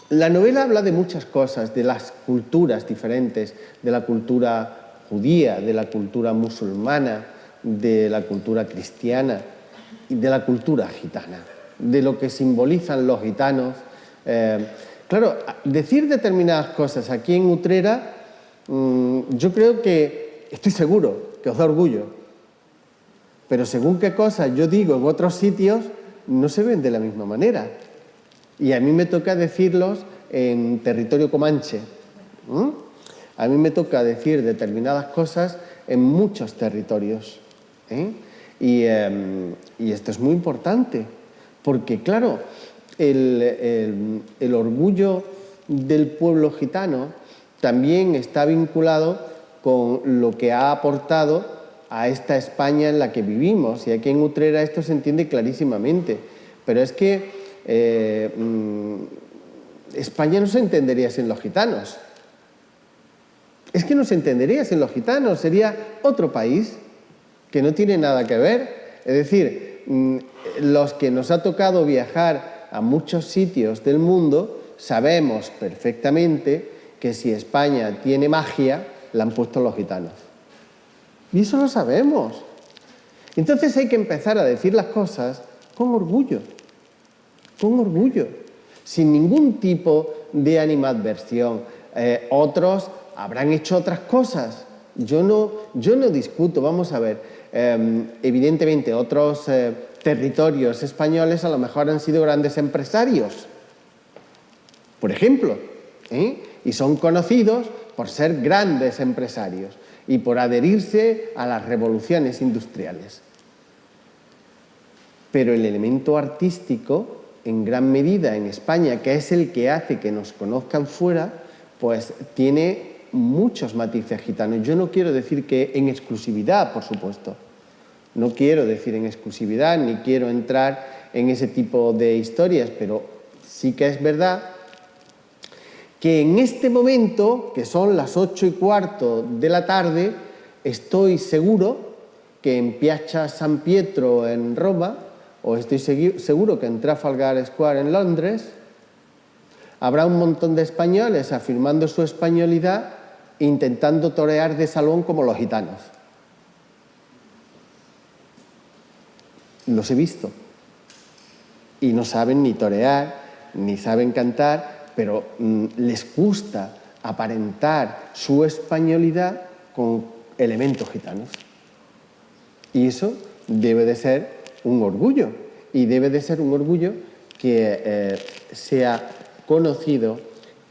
Speaker 4: La novela habla de muchas cosas, de las culturas diferentes, de la cultura judía, de la cultura musulmana, de la cultura cristiana y de la cultura gitana, de lo que simbolizan los gitanos. Claro, decir determinadas cosas aquí en Utrera, yo creo que, estoy seguro, que os da orgullo, pero según qué cosas yo digo en otros sitios, no se ven de la misma manera. Y a mí me toca decirlos en territorio comanche. A mí me toca decir determinadas cosas en muchos territorios. Y esto es muy importante, porque claro, el orgullo del pueblo gitano también está vinculado con lo que ha aportado a esta España en la que vivimos. Y aquí en Utrera esto se entiende clarísimamente. Pero es que España no se entendería sin los gitanos. Es que no se entendería sin los gitanos, sería otro país que no tiene nada que ver. Es decir, los que nos ha tocado viajar a muchos sitios del mundo sabemos perfectamente que si España tiene magia, la han puesto los gitanos. Y eso lo sabemos. Entonces hay que empezar a decir las cosas con orgullo, sin ningún tipo de animadversión. Otros habrán hecho otras cosas. Yo no discuto, vamos a ver. Evidentemente, otros territorios españoles a lo mejor han sido grandes empresarios, por ejemplo, y son conocidos por ser grandes empresarios y por adherirse a las revoluciones industriales. Pero el elemento artístico, en gran medida en España, que es el que hace que nos conozcan fuera, pues tiene muchos matices gitanos. Yo no quiero decir que en exclusividad, por supuesto. No quiero decir en exclusividad, ni quiero entrar en ese tipo de historias, pero sí que es verdad que en este momento, que son las 8:15 de la tarde, estoy seguro que en Piazza San Pietro en Roma, o estoy seguro que en Trafalgar Square en Londres, habrá un montón de españoles afirmando su españolidad intentando torear de salón como los gitanos. Los he visto. Y no saben ni torear, ni saben cantar, pero les gusta aparentar su españolidad con elementos gitanos. Y eso debe de ser un orgullo. Y debe de ser un orgullo que sea conocido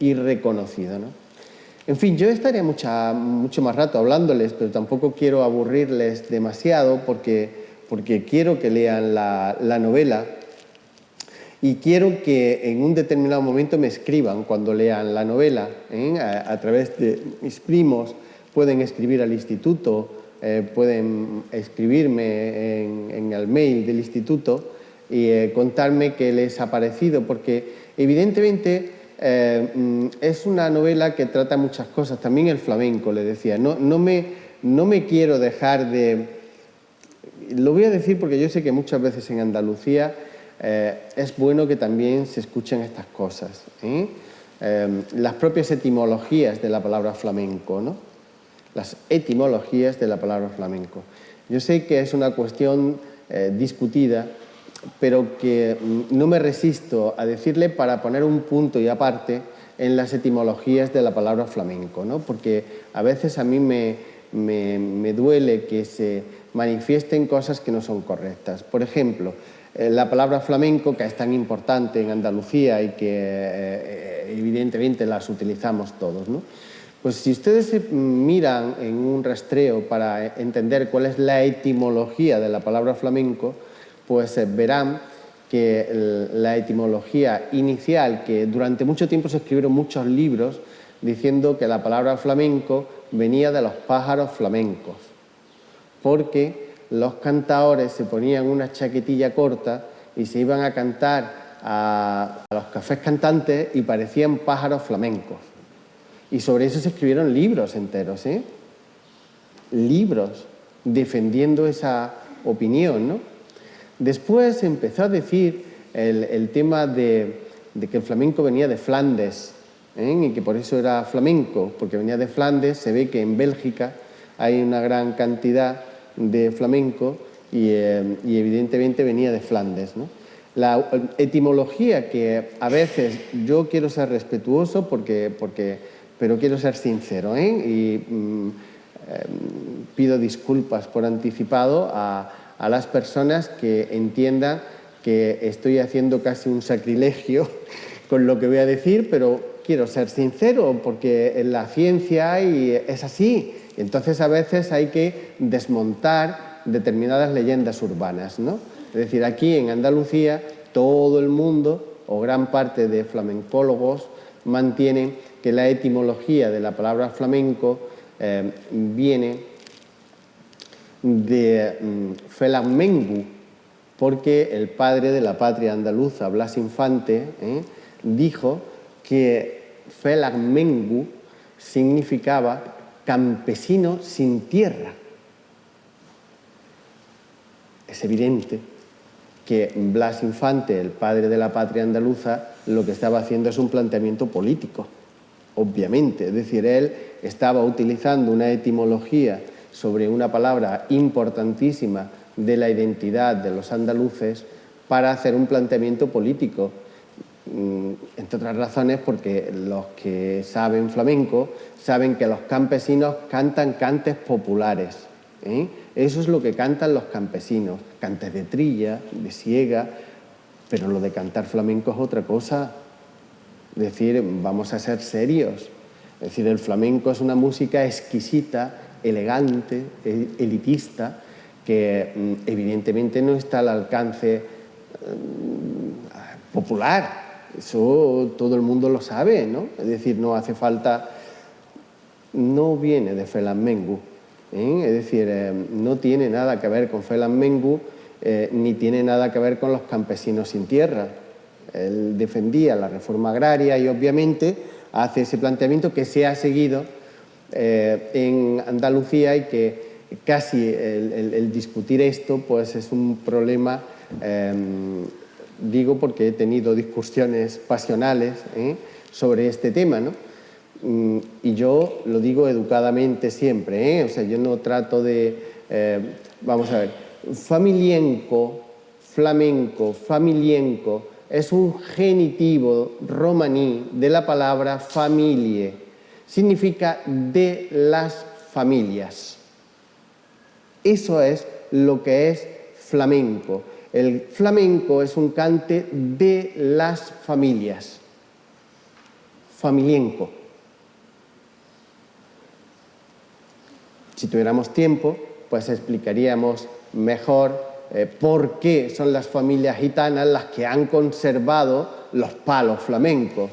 Speaker 4: y reconocido, ¿no? En fin, yo estaría mucho más rato hablándoles, pero tampoco quiero aburrirles demasiado porque quiero que lean la novela y quiero que en un determinado momento me escriban cuando lean la novela. A través de mis primos pueden escribir al instituto, pueden escribirme en el mail del instituto y contarme qué les ha parecido, porque evidentemente es una novela que trata muchas cosas, también el flamenco, le decía. No me quiero dejar de... Lo voy a decir porque yo sé que muchas veces en Andalucía es bueno que también se escuchen estas cosas. Las propias etimologías de la palabra flamenco, ¿no? Las etimologías de la palabra flamenco. Yo sé que es una cuestión discutida, pero que no me resisto a decirle para poner un punto y aparte en las etimologías de la palabra flamenco, ¿no? Porque a veces a mí me duele que se manifiesten cosas que no son correctas. Por ejemplo, la palabra flamenco, que es tan importante en Andalucía y que evidentemente las utilizamos todos, ¿no? Pues si ustedes se miran en un rastreo para entender cuál es la etimología de la palabra flamenco, pues verán que la etimología inicial, que durante mucho tiempo se escribieron muchos libros diciendo que la palabra flamenco venía de los pájaros flamencos, porque los cantaores se ponían una chaquetilla corta y se iban a cantar a los cafés cantantes y parecían pájaros flamencos. Y sobre eso se escribieron libros enteros, libros defendiendo esa opinión, ¿no? Después empezó a decir el tema de de que el flamenco venía de Flandes, y que por eso era flamenco, porque venía de Flandes. Se ve que en Bélgica hay una gran cantidad de flamenco y evidentemente venía de Flandes, ¿no? La etimología, que a veces yo quiero ser respetuoso pero quiero ser sincero, pido disculpas por anticipado a las personas que entiendan que estoy haciendo casi un sacrilegio con lo que voy a decir, pero quiero ser sincero porque en la ciencia es así. Entonces a veces hay que desmontar determinadas leyendas urbanas, ¿no? Es decir, aquí en Andalucía todo el mundo o gran parte de flamencólogos mantienen que la etimología de la palabra flamenco viene de Flamengu, porque el padre de la patria andaluza, Blas Infante, dijo que Flamengu significaba campesino sin tierra. Es evidente que Blas Infante, el padre de la patria andaluza, lo que estaba haciendo es un planteamiento político, obviamente. Es decir, él estaba utilizando una etimología sobre una palabra importantísima de la identidad de los andaluces para hacer un planteamiento político, entre otras razones porque los que saben flamenco saben que los campesinos cantan cantes populares, Eso es lo que cantan los campesinos, cantes de trilla, de siega, pero lo de cantar flamenco es otra cosa. Es decir, vamos a ser serios. Es decir, el flamenco es una música exquisita, elegante, elitista, que evidentemente no está al alcance popular. Eso todo el mundo lo sabe, ¿no? Es decir, no hace falta... No viene de Flamengo, Es decir, no tiene nada que ver con Flamengo, ni tiene nada que ver con los campesinos sin tierra. Él defendía la reforma agraria y obviamente hace ese planteamiento que se ha seguido en Andalucía y que casi el discutir esto pues es un problema, digo porque he tenido discusiones pasionales sobre este tema, ¿no? Y yo lo digo educadamente siempre, O sea, yo no trato de, vamos a ver, familienco, flamenco, familienco, es un genitivo romaní de la palabra familie, significa de las familias. Eso es lo que es flamenco. El flamenco es un cante de las familias, familienco. Si tuviéramos tiempo, pues explicaríamos mejor por qué son las familias gitanas las que han conservado los palos flamencos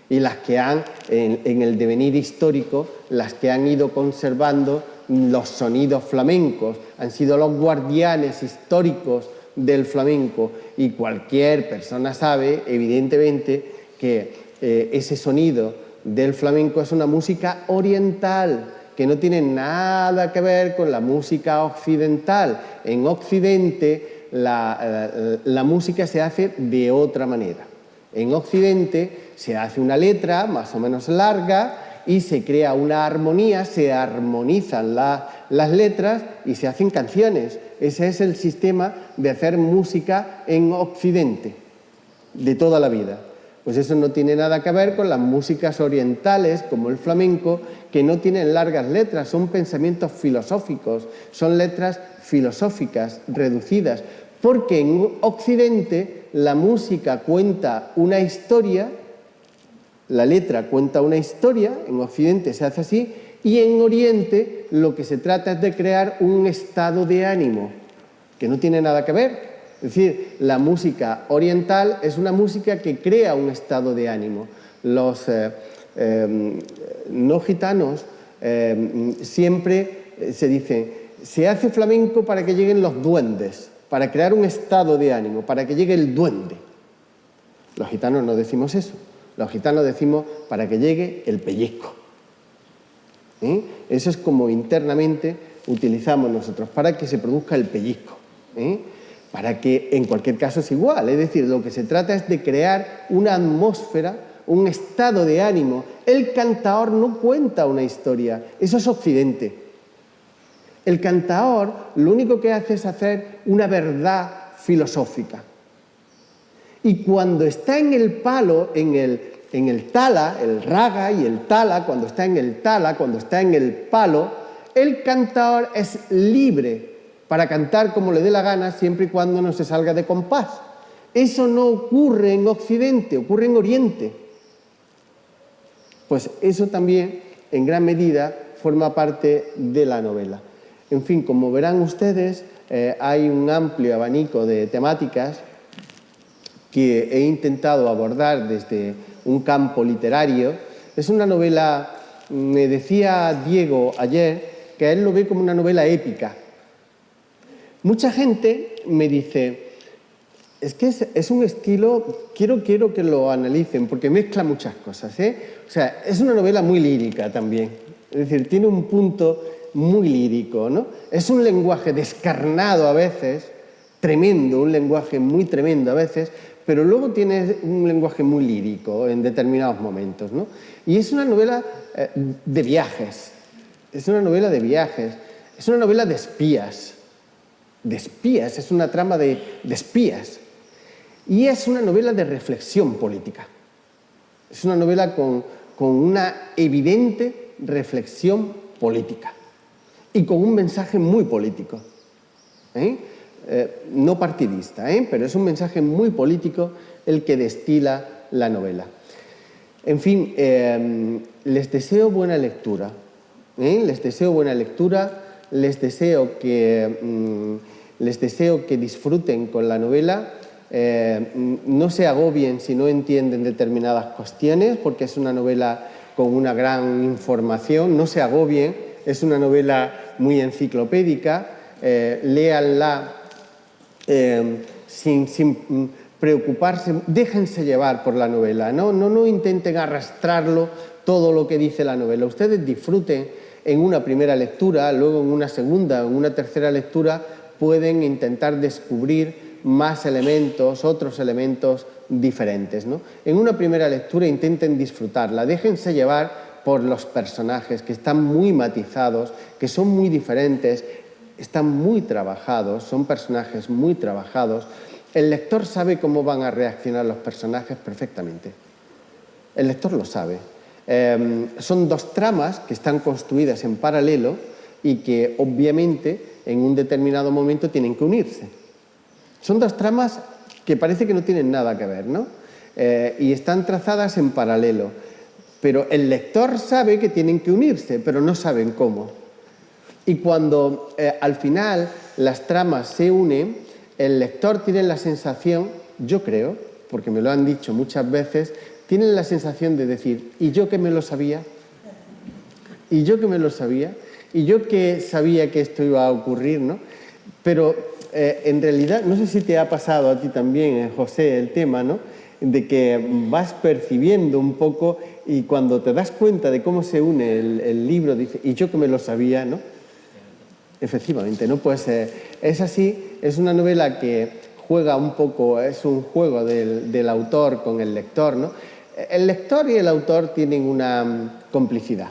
Speaker 4: y las que han, en el devenir histórico, las que han ido conservando los sonidos flamencos, han sido los guardianes históricos del flamenco, y cualquier persona sabe, evidentemente, que ese sonido del flamenco es una música oriental, que no tiene nada que ver con la música occidental. En Occidente la música se hace de otra manera. En Occidente se hace una letra más o menos larga y se crea una armonía, se armonizan las letras y se hacen canciones. Ese es el sistema de hacer música en Occidente, de toda la vida. Pues eso no tiene nada que ver con las músicas orientales, como el flamenco, que no tienen largas letras, son pensamientos filosóficos, son letras filosóficas reducidas, porque en Occidente la música cuenta una historia, la letra cuenta una historia, en Occidente se hace así, y en Oriente lo que se trata es de crear un estado de ánimo, que no tiene nada que ver. Es decir, la música oriental es una música que crea un estado de ánimo. Los no gitanos siempre se dice, se hace flamenco para que lleguen los duendes, para crear un estado de ánimo, para que llegue el duende. Los gitanos no decimos eso. Los gitanos decimos para que llegue el pellizco. Eso es como internamente utilizamos nosotros, para que se produzca el pellizco. para que en cualquier caso es igual. Es decir, lo que se trata es de crear una atmósfera, un estado de ánimo. El cantaor no cuenta una historia, eso es Occidente. El cantaor lo único que hace es hacer una verdad filosófica. Y cuando está en el palo, en el tala, el raga y el tala, cuando está en el tala, cuando está en el palo, el cantaor es libre para cantar como le dé la gana siempre y cuando no se salga de compás. Eso no ocurre en Occidente, ocurre en Oriente. Pues eso también, en gran medida, forma parte de la novela. En fin, como verán ustedes, hay un amplio abanico de temáticas que he intentado abordar desde un campo literario. Es una novela, me decía Diego ayer, que él lo ve como una novela épica. Mucha gente me dice, es que es un estilo, quiero que lo analicen, porque mezcla muchas cosas, ¿eh? O sea, es una novela muy lírica también, es decir, tiene un punto muy lírico, ¿no? Es un lenguaje descarnado a veces, tremendo, un lenguaje muy tremendo a veces, pero luego tiene un lenguaje muy lírico en determinados momentos, ¿no? Y es una novela de viajes, es una novela de viajes, es una novela de espías, es una trama de espías. Y es una novela de reflexión política. Es una novela con una evidente reflexión política y con un mensaje muy político. No partidista, pero es un mensaje muy político el que destila la novela. En fin, les deseo buena lectura. Les deseo buena lectura, les deseo que disfruten con la novela. No se agobien si no entienden determinadas cuestiones, porque es una novela con una gran información. No se agobien, es una novela muy enciclopédica. Léanla sin preocuparse, déjense llevar por la novela, no intenten arrastrarlo todo lo que dice la novela. Ustedes disfruten en una primera lectura, luego en una segunda, en una tercera lectura, pueden intentar descubrir más elementos, otros elementos diferentes, ¿no? En una primera lectura intenten disfrutarla, déjense llevar por los personajes que están muy matizados, que son muy diferentes, están muy trabajados, son personajes muy trabajados. El lector sabe cómo van a reaccionar los personajes perfectamente. El lector lo sabe. Son dos tramas que están construidas en paralelo y que obviamente en un determinado momento tienen que unirse. Son dos tramas que parece que no tienen nada que ver, ¿no? Y están trazadas en paralelo. Pero el lector sabe que tienen que unirse, pero no saben cómo. Y cuando al final las tramas se unen, el lector tiene la sensación, yo creo, porque me lo han dicho muchas veces, tienen la sensación de decir, ¿y yo que me lo sabía? ¿Y yo que me lo sabía? ¿Y yo que sabía que esto iba a ocurrir, no? Pero en realidad, no sé si te ha pasado a ti también, José, el tema, ¿no? De que vas percibiendo un poco y cuando te das cuenta de cómo se une el libro, dices, ¿y yo que me lo sabía, no? Efectivamente, ¿no? Pues es así, es una novela que juega un poco, es un juego del autor con el lector, ¿no? El lector y el autor tienen una complicidad.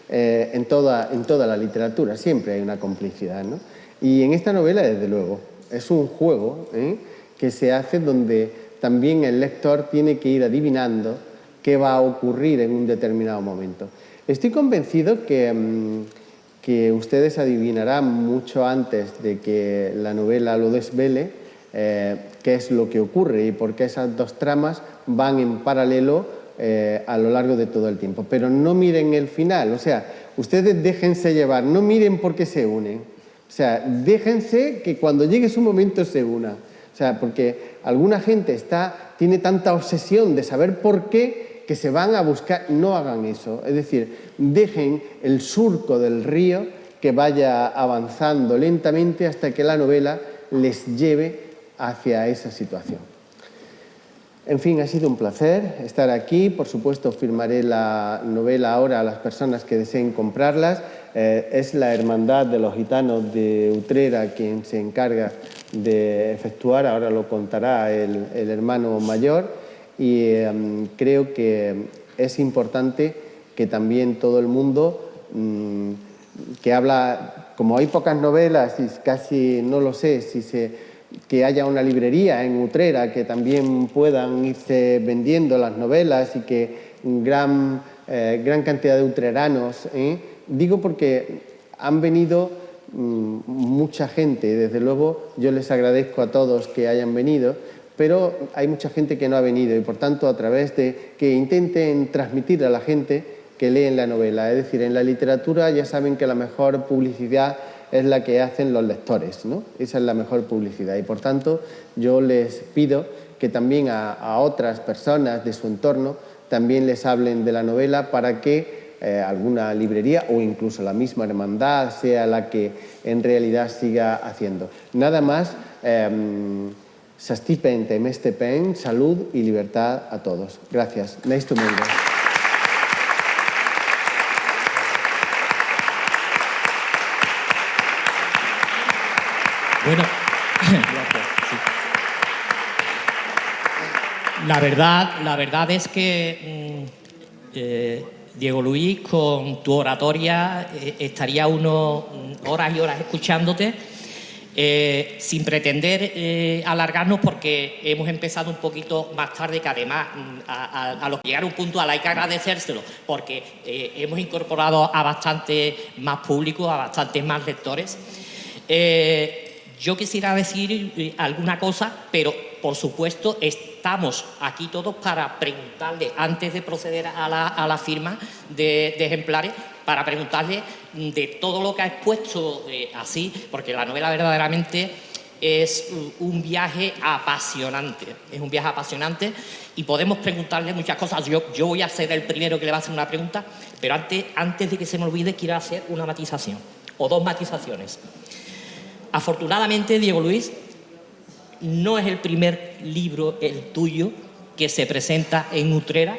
Speaker 4: En toda la literatura siempre hay una complicidad, ¿no? Y en esta novela, desde luego, es un juego que se hace donde también el lector tiene que ir adivinando qué va a ocurrir en un determinado momento. Estoy convencido que ustedes adivinarán mucho antes de que la novela lo desvele qué es lo que ocurre y por qué esas dos tramas van en paralelo a lo largo de todo el tiempo. Pero no miren el final, o sea, ustedes déjense llevar, no miren por qué se unen. O sea, déjense que cuando llegue su momento se una. O sea, porque alguna gente tiene tanta obsesión de saber por qué que se van a buscar. No hagan eso. Es decir, dejen el surco del río que vaya avanzando lentamente hasta que la novela les lleve hacia esa situación. En fin, ha sido un placer estar aquí. Por supuesto, firmaré la novela ahora a las personas que deseen comprarlas. es la Hermandad de los Gitanos de Utrera quien se encarga de efectuar, ahora lo contará el hermano mayor, y creo que es importante que también todo el mundo que habla, como hay pocas novelas y casi no lo sé, que haya una librería en Utrera que también puedan irse vendiendo las novelas y que gran cantidad de utreranos, digo porque han venido mucha gente, desde luego yo les agradezco a todos que hayan venido, pero hay mucha gente que no ha venido y por tanto a través de que intenten transmitir a la gente que leen la novela, es decir, en la literatura ya saben que la mejor publicidad es la que hacen los lectores, ¿no? Esa es la mejor publicidad y por tanto yo les pido que también a otras personas de su entorno también les hablen de la novela para que alguna librería o incluso la misma hermandad sea la que en realidad siga haciendo. Nada más, Sastipen, Temestepen, salud y libertad a todos. Gracias. Nice to meet you.
Speaker 3: Bueno, la verdad es que Diego Luis, con tu oratoria estaría uno horas y horas escuchándote, sin pretender alargarnos porque hemos empezado un poquito más tarde, que además a los llegar a un punto hay que agradecérselo porque hemos incorporado a bastante más público, a bastantes más lectores. Yo quisiera decir alguna cosa, pero por supuesto estamos aquí todos para preguntarle, antes de proceder a la firma de ejemplares, para preguntarle de todo lo que ha expuesto así, porque la novela verdaderamente es un viaje apasionante, y podemos preguntarle muchas cosas. Yo voy a ser el primero que le va a hacer una pregunta, pero antes de que se me olvide quiero hacer una matización, o dos matizaciones. Afortunadamente, Diego Luis, no es el primer libro, el tuyo, que se presenta en Utrera,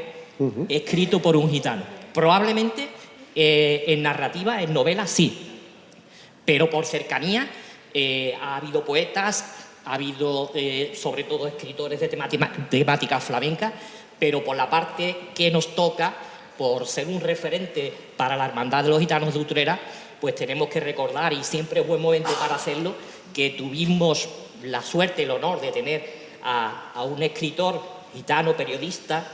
Speaker 3: escrito por un gitano. Probablemente en narrativa, en novela, sí, pero por cercanía ha habido poetas, ha habido sobre todo escritores de temática flamenca, pero por la parte que nos toca, por ser un referente para la Hermandad de los Gitanos de Utrera, pues tenemos que recordar, y siempre es buen momento para hacerlo, que tuvimos la suerte, el honor de tener a un escritor gitano, periodista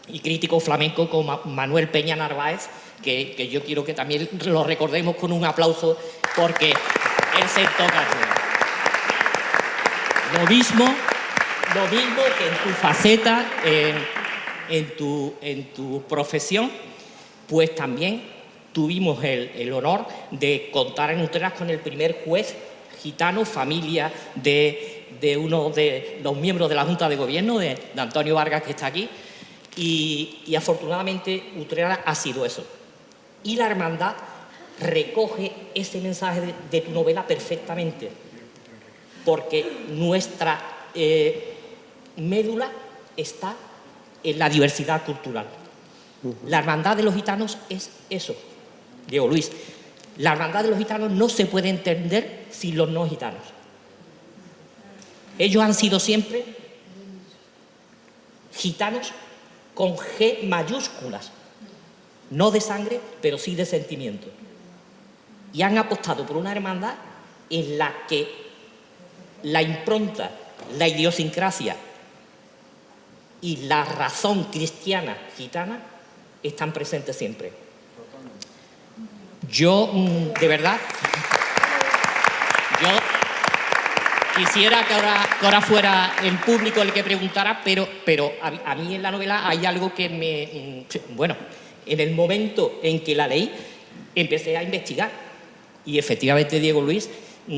Speaker 3: y crítico flamenco como Manuel Peña Narváez, que yo quiero que también lo recordemos con un aplauso porque él se toca. Lo mismo que en tu faceta, en tu profesión, pues también tuvimos el honor de contar en Utrera con el primer juez gitano, familia de uno de los miembros de la Junta de Gobierno, de Antonio Vargas, que está aquí, y afortunadamente Utrera ha sido eso. Y la hermandad recoge ese mensaje de tu novela perfectamente, porque nuestra médula está en la diversidad cultural. La hermandad de los gitanos es eso, Diego Luis. La hermandad de los gitanos no se puede entender sin los no gitanos. Ellos han sido siempre gitanos con G mayúsculas, no de sangre, pero sí de sentimiento. Y han apostado por una hermandad en la que la impronta, la idiosincrasia y la razón cristiana gitana están presentes siempre. Yo, de verdad, yo quisiera que ahora fuera el público el que preguntara, pero a mí en la novela hay algo que bueno, en el momento en que la leí, empecé a investigar. Y efectivamente, Diego Luis,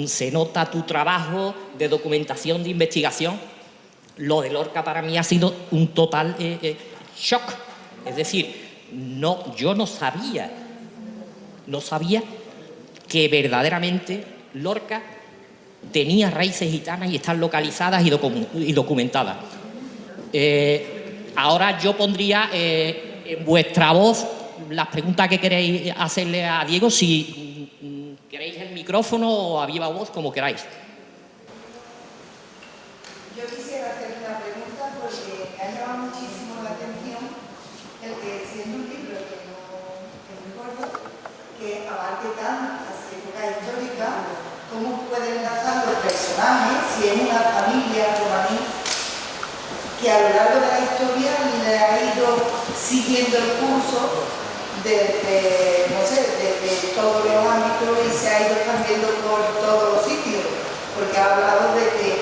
Speaker 3: se nota tu trabajo de documentación, de investigación. Lo de Lorca para mí ha sido un total shock. Es decir, yo no sabía que verdaderamente Lorca tenía raíces gitanas y están localizadas y documentadas. Ahora yo pondría en vuestra voz las preguntas que queréis hacerle a Diego, si micrófono o a viva voz, como queráis.
Speaker 5: Yo quisiera hacer una pregunta porque me ha llamado muchísimo la atención el que, siendo un libro que no recuerdo, que abarque tantas épocas históricas, cómo pueden enlazar los personajes, si es una familia romaní que a lo largo de la historia le ha ido siguiendo el curso desde, no sé, desde todos los ámbitos y se ha ido expandiendo por todos los sitios, porque ha hablado de que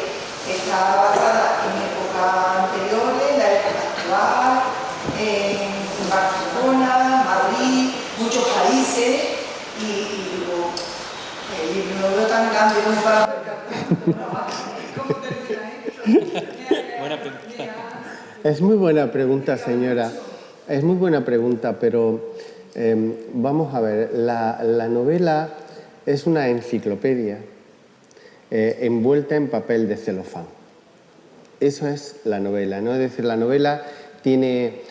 Speaker 5: está basada en épocas anteriores, la época actual, en Barcelona, Madrid, muchos países, y digo, el libro no lo veo tan grande como para... ¿Cómo termina esto?
Speaker 2: Buena pregunta.
Speaker 4: Es muy buena pregunta, señora. Es muy buena pregunta, pero vamos a ver, la novela es una enciclopedia envuelta en papel de celofán. Eso es la novela, ¿no? Es decir, la novela tiene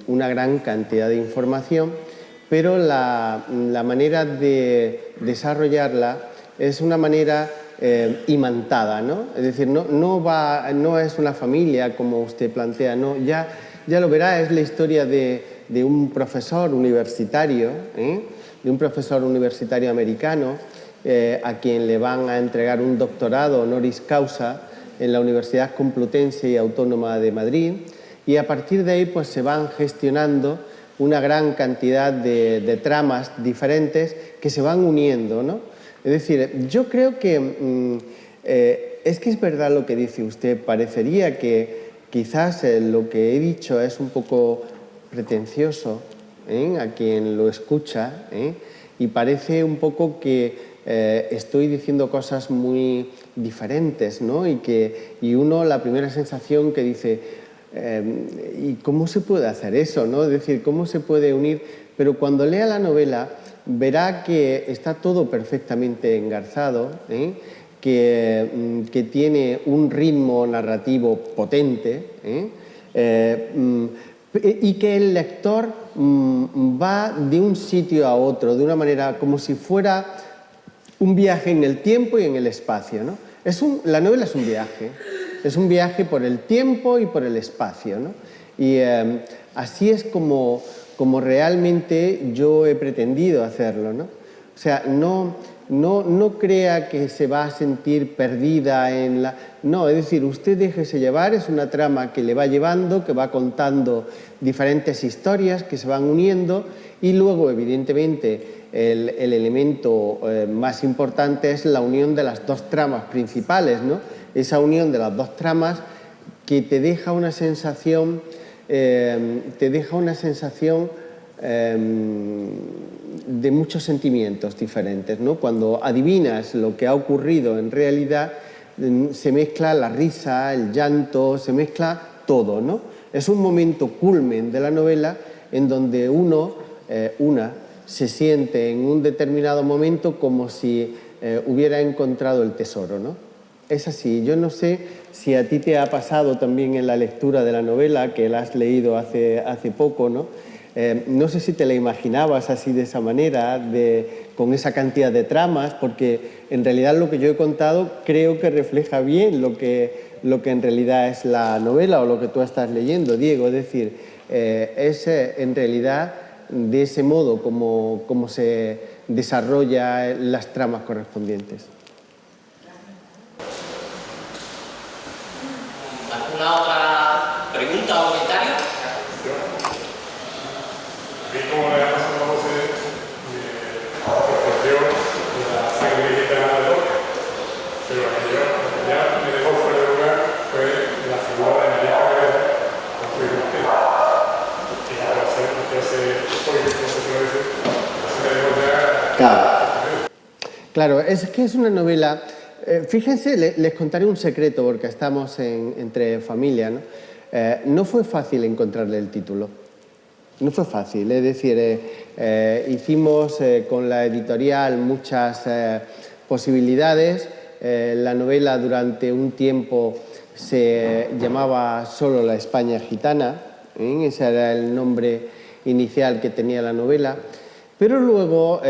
Speaker 4: una gran cantidad de información, pero la manera de desarrollarla es una manera imantada, ¿no? Es decir, no es una familia como usted plantea, no, ya lo verá, es la historia de un profesor universitario, de un profesor universitario americano, a quien le van a entregar un doctorado honoris causa en la Universidad Complutense y Autónoma de Madrid, y a partir de ahí pues se van gestionando una gran cantidad de tramas diferentes que se van uniendo, ¿no? Es decir, yo creo que es verdad lo que dice usted, parecería que quizás lo que he dicho es un poco pretencioso a quien lo escucha, y parece un poco que estoy diciendo cosas muy diferentes, ¿no? Y uno, la primera sensación que dice, ¿y cómo se puede hacer eso, ¿no? Es decir, ¿cómo se puede unir? Pero cuando lea la novela verá que está todo perfectamente engarzado, que tiene un ritmo narrativo potente, y que el lector va de un sitio a otro, de una manera como si fuera un viaje en el tiempo y en el espacio, ¿no? La novela es un viaje por el tiempo y por el espacio, ¿no? Y así es como realmente yo he pretendido hacerlo, ¿no? O sea, no crea que se va a sentir perdida en la... No, es decir, usted déjese llevar, es una trama que le va llevando, que va contando diferentes historias que se van uniendo, y luego, evidentemente, el elemento más importante es la unión de las dos tramas principales, ¿no? Esa unión de las dos tramas que te deja una sensación, de muchos sentimientos diferentes, ¿no? Cuando adivinas lo que ha ocurrido en realidad, se mezcla la risa, el llanto, se mezcla todo, ¿no? Es un momento culmen de la novela en donde una se siente en un determinado momento como si hubiera encontrado el tesoro, ¿no? Es así. Yo no sé si a ti te ha pasado también en la lectura de la novela, que la has leído hace poco, ¿no? No sé si te la imaginabas así, de esa manera, con esa cantidad de tramas, porque en realidad lo que yo he contado creo que refleja bien lo que en realidad es la novela o lo que tú estás leyendo, Diego. Es decir, es en realidad de ese modo como se desarrollan las tramas correspondientes.
Speaker 3: ¿Alguna otra pregunta o comentario?
Speaker 6: Como le ha pasado a José, que de la sangre gitana de Lorca, pero lo que ya me dejó fuera de lugar fue la figura de María Cabrera con su hijo usted. Y para hacer hoy, no sé si lo dice, así me dejó ya...
Speaker 4: Claro, es que es una novela... Fíjense, les contaré un secreto porque estamos entre familia, ¿no? No fue fácil encontrarle el título. No fue fácil, es decir, hicimos con la editorial muchas posibilidades. La novela durante un tiempo se llamaba solo La España Gitana, ese era el nombre inicial que tenía la novela, Pero luego,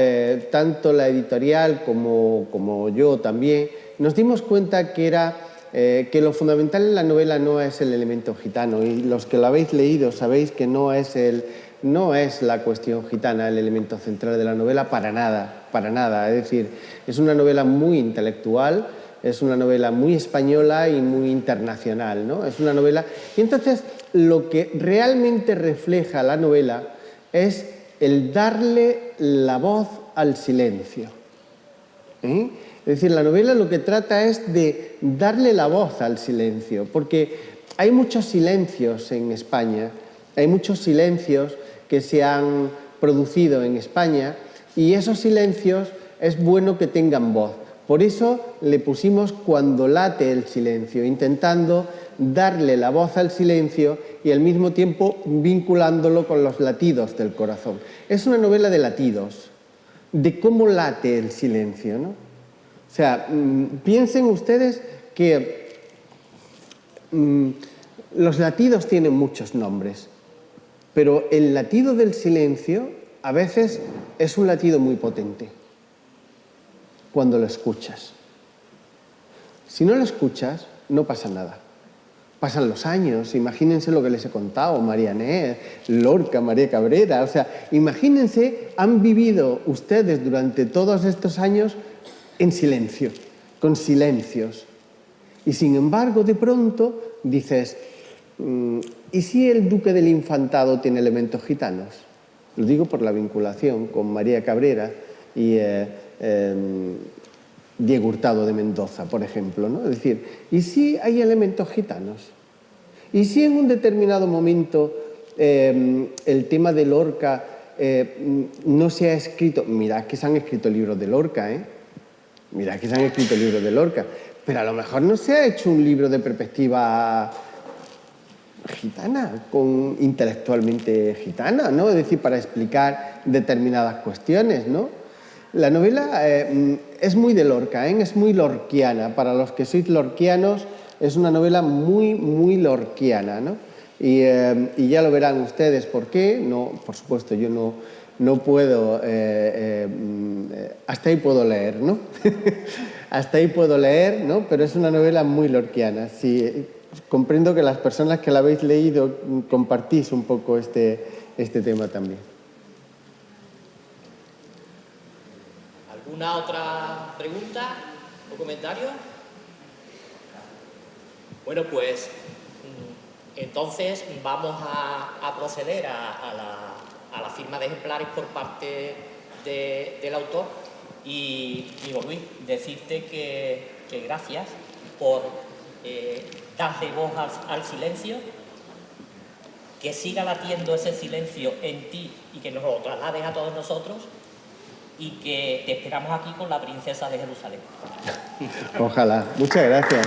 Speaker 4: tanto la editorial como yo también, nos dimos cuenta que lo fundamental en la novela no es el elemento gitano, y los que lo habéis leído sabéis que no es la cuestión gitana el elemento central de la novela para nada. Es decir, es una novela muy intelectual, es una novela muy española y muy internacional, ¿no? Es una novela... Y entonces, lo que realmente refleja la novela es el darle la voz al silencio. Es decir, la novela lo que trata es de darle la voz al silencio, porque hay muchos silencios en España, hay muchos silencios que se han producido en España, y esos silencios es bueno que tengan voz. Por eso le pusimos Cuando late el silencio, intentando darle la voz al silencio y al mismo tiempo vinculándolo con los latidos del corazón. Es una novela de latidos, de cómo late el silencio, ¿no? O sea, piensen ustedes que los latidos tienen muchos nombres, pero el latido del silencio a veces es un latido muy potente cuando lo escuchas. Si no lo escuchas, no pasa nada. Pasan los años, imagínense lo que les he contado, Marianet, Lorca, María Cabrera, o sea, imagínense, han vivido ustedes durante todos estos años en silencio, con silencios. Y sin embargo, de pronto dices, ¿y si el duque del Infantado tiene elementos gitanos? Lo digo por la vinculación con María Cabrera y Diego Hurtado de Mendoza, por ejemplo, ¿no? Es decir, ¿y si hay elementos gitanos? ¿Y si en un determinado momento el tema de Lorca no se ha escrito? Mirad que se han escrito libros de Lorca, ¿eh? Mirad que se han escrito libros de Lorca, pero a lo mejor no se ha hecho un libro de perspectiva gitana, intelectualmente gitana, ¿no? Es decir, para explicar determinadas cuestiones, ¿no? La novela es muy de Lorca, ¿eh? Es muy lorquiana. Para los que sois lorquianos, es una novela muy, muy lorquiana, ¿no? Y ya lo verán ustedes por qué. No, por supuesto, yo no puedo... hasta ahí puedo leer, ¿no? Hasta ahí puedo leer, ¿no? Pero es una novela muy lorquiana. Sí, comprendo que las personas que la habéis leído compartís un poco este tema también.
Speaker 3: ¿Alguna otra pregunta o comentario? Bueno, pues entonces vamos a proceder a la firma de ejemplares por parte del autor y, digo, Luis, decirte que gracias por darle voz al silencio, que siga latiendo ese silencio en ti y que nos lo traslades a todos nosotros, y que te esperamos aquí con la princesa de Jerusalén.
Speaker 4: Ojalá. Muchas gracias.